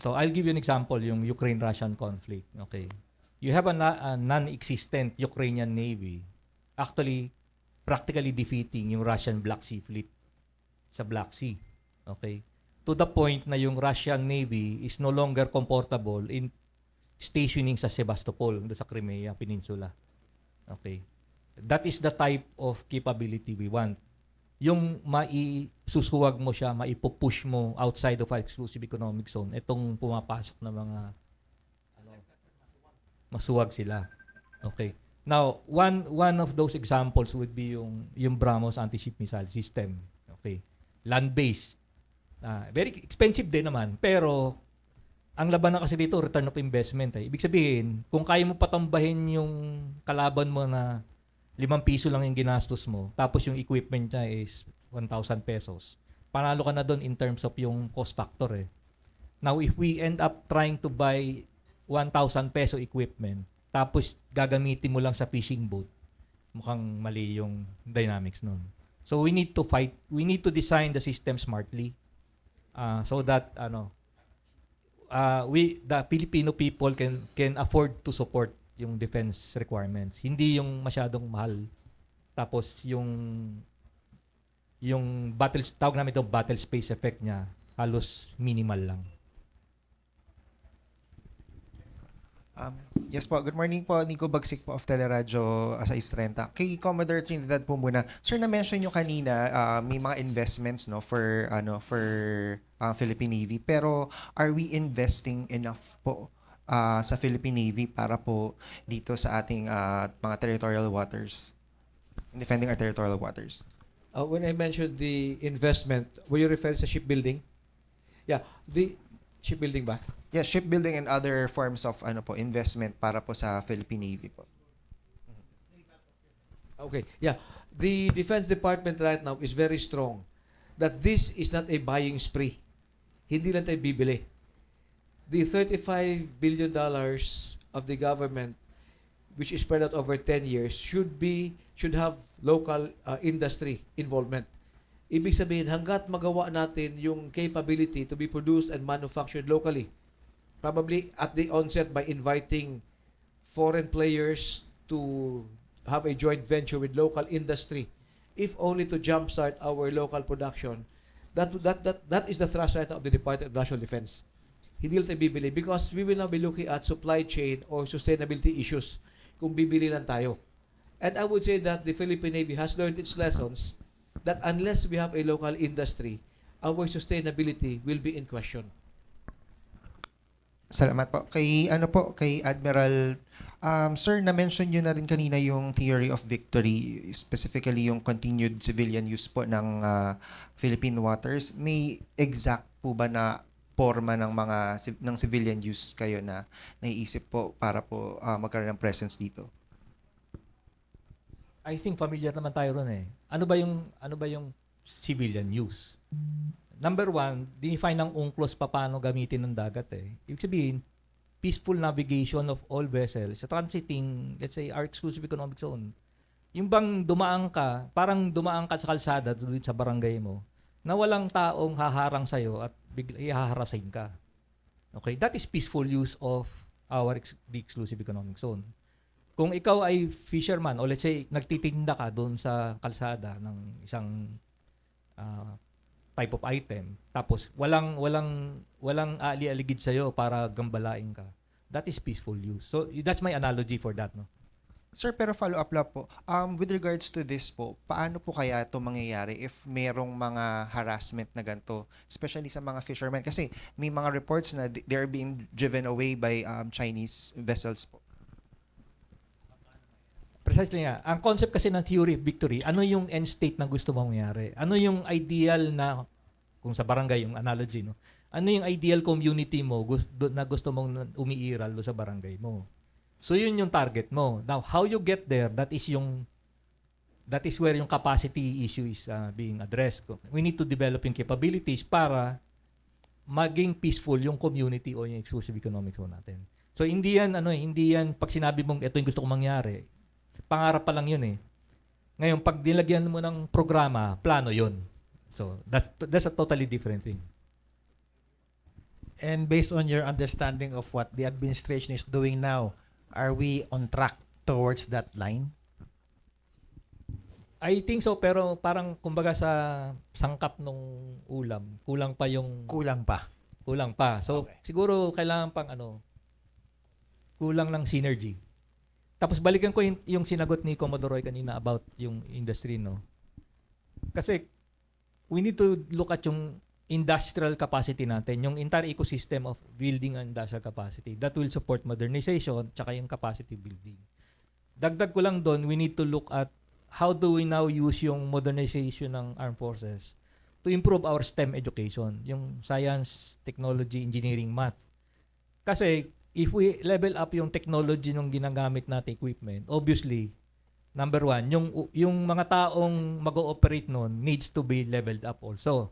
So I'll give you an example, yung Ukraine-Russian conflict. Okay. You have a non-existent Ukrainian Navy actually practically defeating yung Russian Black Sea Fleet sa Black Sea. Okay. To the point na yung Russian Navy is no longer comfortable in stationing sa Sebastopol, sa Crimea Peninsula. Okay. That is the type of capability we want. Yung maisusuwag mo siya, maipupush mo outside of our exclusive economic zone, itong pumapasok na mga masuwag sila. Okay. Now, one of those examples would be yung BrahMos anti-ship missile system. Okay. Land-based. Very expensive din naman, pero ang laban na kasi dito, return of investment. Ibig sabihin, kung kaya mo patambahin yung kalaban mo na 5 piso lang yung ginastos mo, tapos yung equipment niya is 1,000 pesos, panalo ka na doon in terms of yung cost factor eh. Now, if we end up trying to buy 1,000 peso equipment, tapos gagamitin mo lang sa fishing boat, mukhang mali yung dynamics nun. So, we need to design the system smartly so that, the Filipino people can afford to support yung defense requirements. Hindi yung masyadong mahal. Tapos yung tawag namin ito, battle space effect niya, halos minimal lang. Yes po, good morning po. Nico Bagsik po of Teleradyo sa Istrenta. Kay Commodore Trinidad po muna. Sir, na-mention nyo kanina may mga investments no for Philippine Navy, pero are we investing enough po sa Philippine Navy para po dito sa ating mga territorial waters, defending our territorial waters? When I mentioned the investment, were you referring sa shipbuilding? Yeah, the shipbuilding ba? Yes, shipbuilding and other forms of investment para po sa Philippine Navy po. Okay, yeah. The Defense Department right now is very strong that this is not a buying spree. Hindi lang tayo bibili. The $35 billion of the government, which is spread out over 10 years, should have local industry involvement. Ibig sabihin, hanggat magawa natin yung capability to be produced and manufactured locally, probably at the onset by inviting foreign players to have a joint venture with local industry, if only to jumpstart our local production, that is the thrust right now of the Department of National Defense. Hindi lang tayo bibili because we will now be looking at supply chain or sustainability issues kung bibili lang tayo. And I would say that the Philippine Navy has learned its lessons that unless we have a local industry, our sustainability will be in question. Salamat po. Kay Admiral, sir, na-mention nyo na rin kanina yung theory of victory, specifically yung continued civilian use po ng Philippine waters. May exact po ba na forma ng ng civilian use kayo na naiisip po para po magkaroon ng presence dito? I think familiar naman tayo ron eh. Ano ba yung civilian use? Number one, define ng UNCLOS paano gamitin ng dagat eh. Ibig sabihin, peaceful navigation of all vessels sa transiting, let's say, our exclusive economic zone. Yung bang parang dumaan ka sa kalsada doon sa barangay mo, na walang taong haharang sa'yo at ihaharasin ka. Okay? That is peaceful use of the exclusive economic zone. Kung ikaw ay fisherman o let's say nagtitinda ka doon sa kalsada ng isang type of item tapos walang ali-aligid sa iyo para gambalain ka, that is peaceful use. So that's my analogy for that, no. Sir, pero follow-up lang po. With regards to this po, paano po kaya ito mangyayari if merong mga harassment na ganito, especially sa mga fishermen? Kasi may mga reports na they're being driven away by Chinese vessels po. Precisely nga. Ang concept kasi ng theory of victory, ano yung end state na gusto mong mangyari? Ano yung ideal na, kung sa barangay yung analogy, no? Ano yung ideal community mo na gusto mong umiiral do sa barangay mo? So yun yung target mo. Now, how you get there, that is where yung capacity issue is being addressed. We need to develop yung capabilities para maging peaceful yung community o yung exclusive economic zone natin. So hindi yan pag sinabi mong ito yung gusto kong mangyari, pangarap pa lang yun eh. Ngayon, pag nilagyan mo ng programa, plano yun. So that's a totally different thing. And based on your understanding of what the administration is doing now, are we on track towards that line? I think so, pero parang kumbaga sa sangkap nung ulam, kulang pa. So Okay. siguro kailangan pang kulang ng synergy. Tapos balikan ko yung sinagot ni Commodore Roy kanina about yung industry, no. Kasi we need to look at yung industrial capacity natin, yung entire ecosystem of building an industrial capacity that will support modernization tsaka yung capacity building. Dagdag ko lang doon, we need to look at how do we now use yung modernization ng armed forces to improve our STEM education, yung science, technology, engineering, math. Kasi if we level up yung technology ng ginagamit natin equipment, obviously, number one, yung mga taong mag-ooperate nun needs to be leveled up also.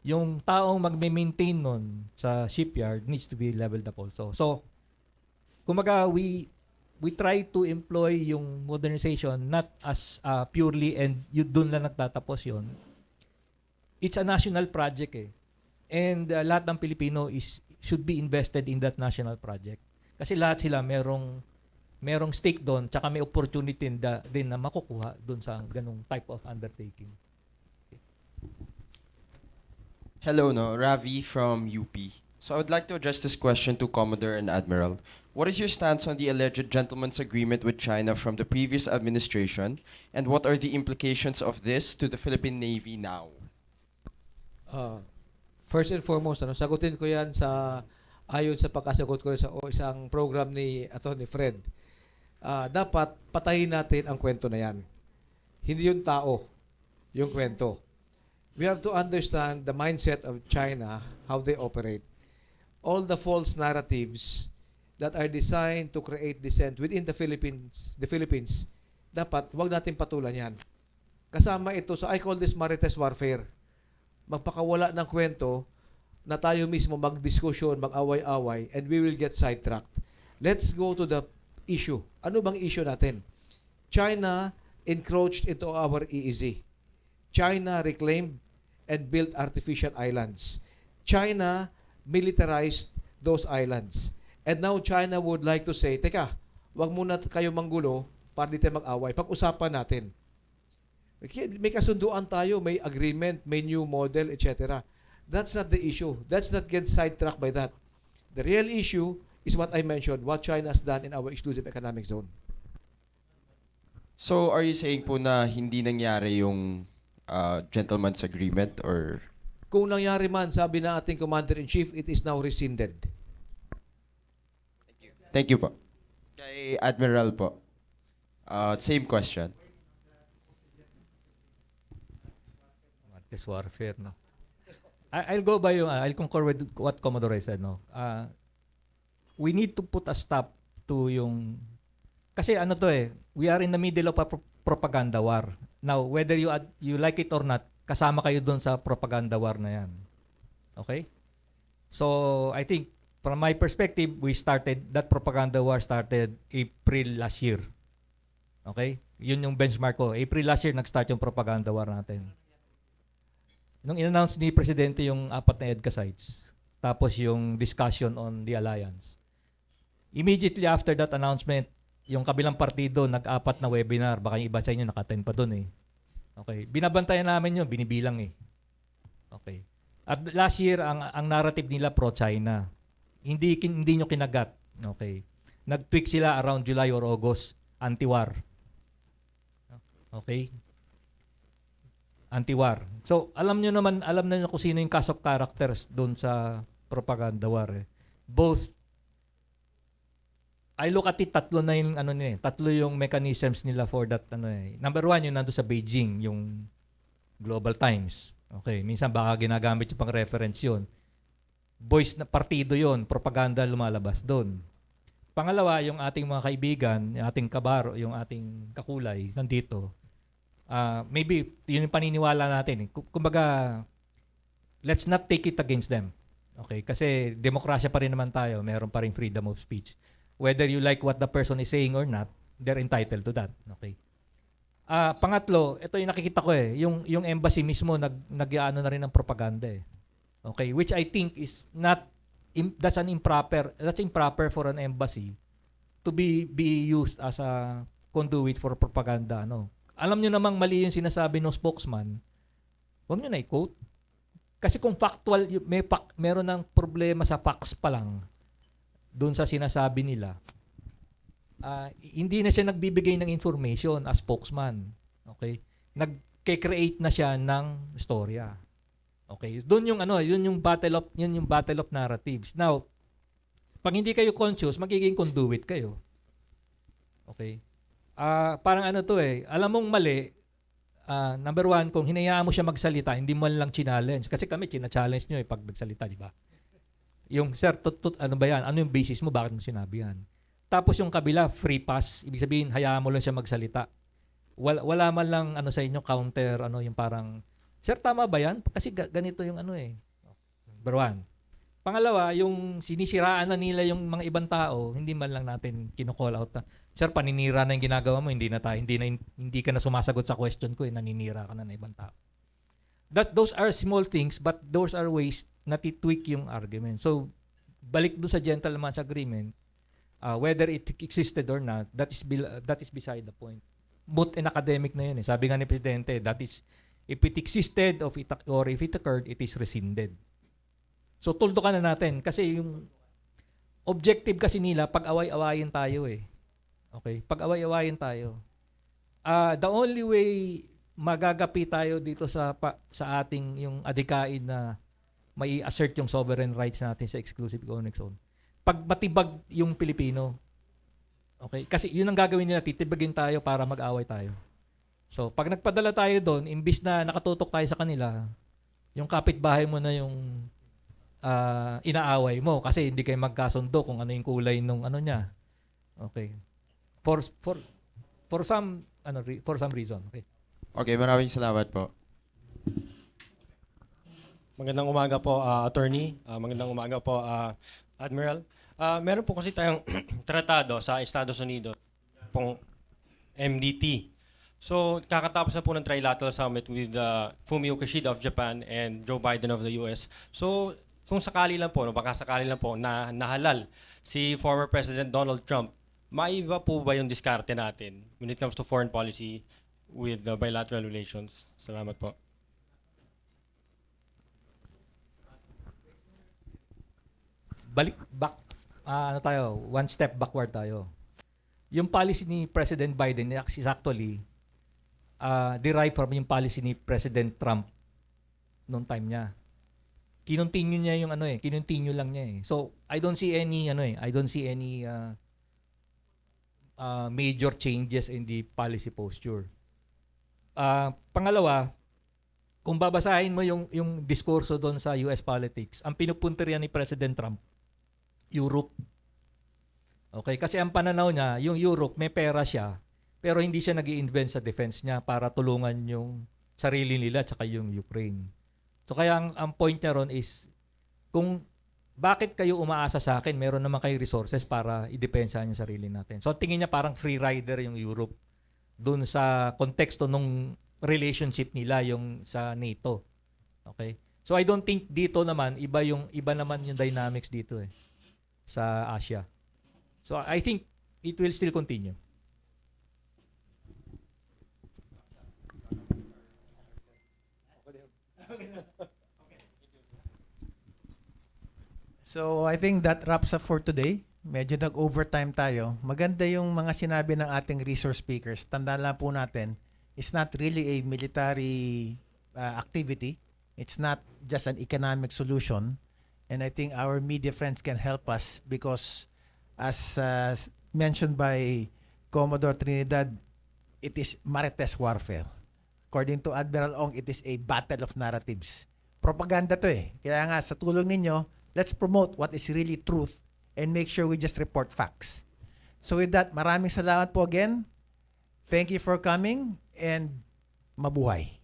Yung taong magme-maintain nun sa shipyard needs to be leveled up also. So, kumaga we try to employ yung modernization not as purely and doon lang nagtatapos yon. It's a national project eh. And lahat ng Pilipino should be invested in that national project. Kasi lahat sila merong stake doon tsaka may opportunity din na makukuha doon sa ganung type of undertaking. Hello, Ravi from UP. So I would like to address this question to Commodore and Admiral. What is your stance on the alleged gentleman's agreement with China from the previous administration, and what are the implications of this to the Philippine Navy now? First and foremost, sagutin ko yan ayon sa pagkasagot ko sa isang program ni Atty. Fred. Dapat patayin natin ang kwento na yan. Hindi yung tao, yung kwento. We have to understand the mindset of China, how they operate. All the false narratives that are designed to create dissent within the Philippines, dapat wag natin patulan yan. Kasama ito I call this marites warfare. Magpakawala ng kwento na tayo mismo magdiskusyon, mag-away-away, and we will get sidetracked. Let's go to the issue. Ano bang issue natin? China encroached into our EEZ. China reclaimed and built artificial islands. China militarized those islands. And now China would like to say, teka, wag muna kayo manggulo para di tayo mag-away. Pag-usapan natin. May kasunduan tayo, may agreement, may new model, etc. That's not the issue. Let's not get sidetracked by that. The real issue is what I mentioned, what China has done in our exclusive economic zone. So are you saying po na hindi nangyari yung gentleman's agreement, or? Kung nangyari man, sabi na ating Commander-in-Chief, it is now rescinded. Thank you po. Kay Admiral po. Same question. Martes warfare, no? I'll concur with what Commodore said, no? We need to put a stop to yung, kasi ano to we are in the middle of a propaganda war. Now, whether you like it or not, kasama kayo doon sa propaganda war na yan. Okay? So, I think, from my perspective, that propaganda war started April last year. Okay? Yun yung benchmark ko. April last year, nag-start yung propaganda war natin. Nung in-announce ni Presidente yung 4 na EDCA sites, tapos yung discussion on the alliance. Immediately after that announcement, yung kabilang partido nag-4 na webinar. Baka yung iba sa inyo naka-attend pa doon Okay. Binabantayan namin yun, binibilang Okay. At last year, ang narrative nila pro-China. Hindi nyo kinagat. Okay. Nag-tweak sila around July or August. Anti-war. Okay. Anti-war. So, alam nyo kung sino yung cast of characters doon sa propaganda war. Both, I look at it, tatlo yung mechanisms nila for that. Number 1, yung nando sa Beijing, yung Global Times. Okay, minsan baka ginagamit yung pang reference yun. Voice na partido yun, propaganda lumalabas doon. Pangalawa, yung ating mga kaibigan, yung ating kabaro, yung ating kakulay nandito. Maybe yun yung paniniwala natin. Kumbaga, let's not take it against them. Okay, kasi demokrasya pa rin naman tayo, meron pa rin freedom of speech. Whether you like what the person is saying or not, they're entitled to that. Okay. Pangatlo, ito yung nakikita ko yung embassy mismo nag-aano na rin ng propaganda Okay, which I think is not that's improper for an embassy to be used as a conduit for propaganda, Alam niyo namang mali yung sinasabi ng spokesman. Huwag niyo na i-quote. Kasi kung factual, meron ng problema sa facts pa lang doon sa sinasabi nila. Hindi na siya nagbibigay ng information as spokesman. Okay? Nagke-create na siya ng storya. Okay? Doon yun yung battle of narratives. Now, pag hindi kayo conscious, magiging conduit kayo. Okay? Parang alam mong mali, number 1, kung hinayaan mo siya magsalita, hindi mo lang challenge. Kasi kami, china-challenge nyo pag nagsalita, di ba? Yung, sir, ano ba yan? Ano yung basis mo? Bakit mo sinabi yan? Tapos yung kabila, free pass. Ibig sabihin, hayaan mo lang siya magsalita. Wala man lang sa inyo counter, yung parang, sir, tama ba yan? Kasi ganito yung Number 1. Pangalawa, yung sinisiraan na nila yung mga ibang tao, hindi man lang natin kino-call out na, sir, paninira na yung ginagawa mo, hindi ka na sumasagot sa question ko, naninira ka na ng ibang tao. Those are small things, but those are ways na titweak yung argument. So, balik doon sa gentleman's agreement, whether it existed or not, that is beside the point. Moot and academic na yun. Sabi nga ni Presidente, that is, if it existed or if it occurred, it is rescinded. So, tuldukan na natin. Kasi yung objective kasi nila, pag-away-awayin tayo Okay? Pag-away-awayin tayo. The only way magagapi tayo dito sa ating yung adikain na may assert yung sovereign rights natin sa exclusive economic zone. Pag matibag yung Pilipino, okay? Kasi yun ang gagawin nila, titibagin tayo para mag-away tayo. So, pag nagpadala tayo doon, imbis na nakatutok tayo sa kanila, yung kapitbahay mo na yung inaaway mo kasi hindi kayo magkasundo kung ano yung kulay nung niya. Okay. For some reason. Okay. Okay, maraming salamat po. Magandang umaga po, attorney. Magandang umaga po, Admiral. Meron po kasi tayong tratado sa Estados Unidos, pong MDT. So, kakatapos na po ng trilateral summit with Fumio Kishida of Japan and Joe Biden of the US. So, kung sakali lang po, baka sakali lang po na nahalal si former President Donald Trump, maiba po ba yung diskarte natin when it comes to foreign policy with the bilateral relations? Salamat po. One step backward tayo. Yung policy ni President Biden is actually derived from yung policy ni President Trump noong time niya. Kinontinue niya yung kinontinue lang niya So I don't see any major changes in the policy posture. Pangalawa, kung babasahin mo yung diskurso doon sa US politics, ang pinupunterian ni President Trump, Europe. Okay, kasi ang pananaw niya, yung Europe may pera siya, pero hindi siya nag-i-invest sa defense niya para tulungan yung sarili nila at saka yung Ukraine. So kaya ang point niya ron is, kung bakit kayo umaasa sa akin, meron naman kayo resources para i-depensahan yung sarili natin. So tingin niya parang free rider yung Europe doon sa konteksto nung relationship nila yung sa NATO. Okay? So I don't think dito naman iba naman yung dynamics dito sa Asia. So I think it will still continue. So I think that wraps up for today. Medyo nag-overtime tayo. Maganda yung mga sinabi ng ating resource speakers. Tandaan lang po natin, it's not really a military activity. It's not just an economic solution. And I think our media friends can help us because as mentioned by Commodore Trinidad, it is Marites warfare. According to Admiral Ong, it is a battle of narratives. Propaganda to Kaya nga, sa tulong ninyo, let's promote what is really truth and make sure we just report facts. So with that, maraming salamat po again. Thank you for coming and mabuhay.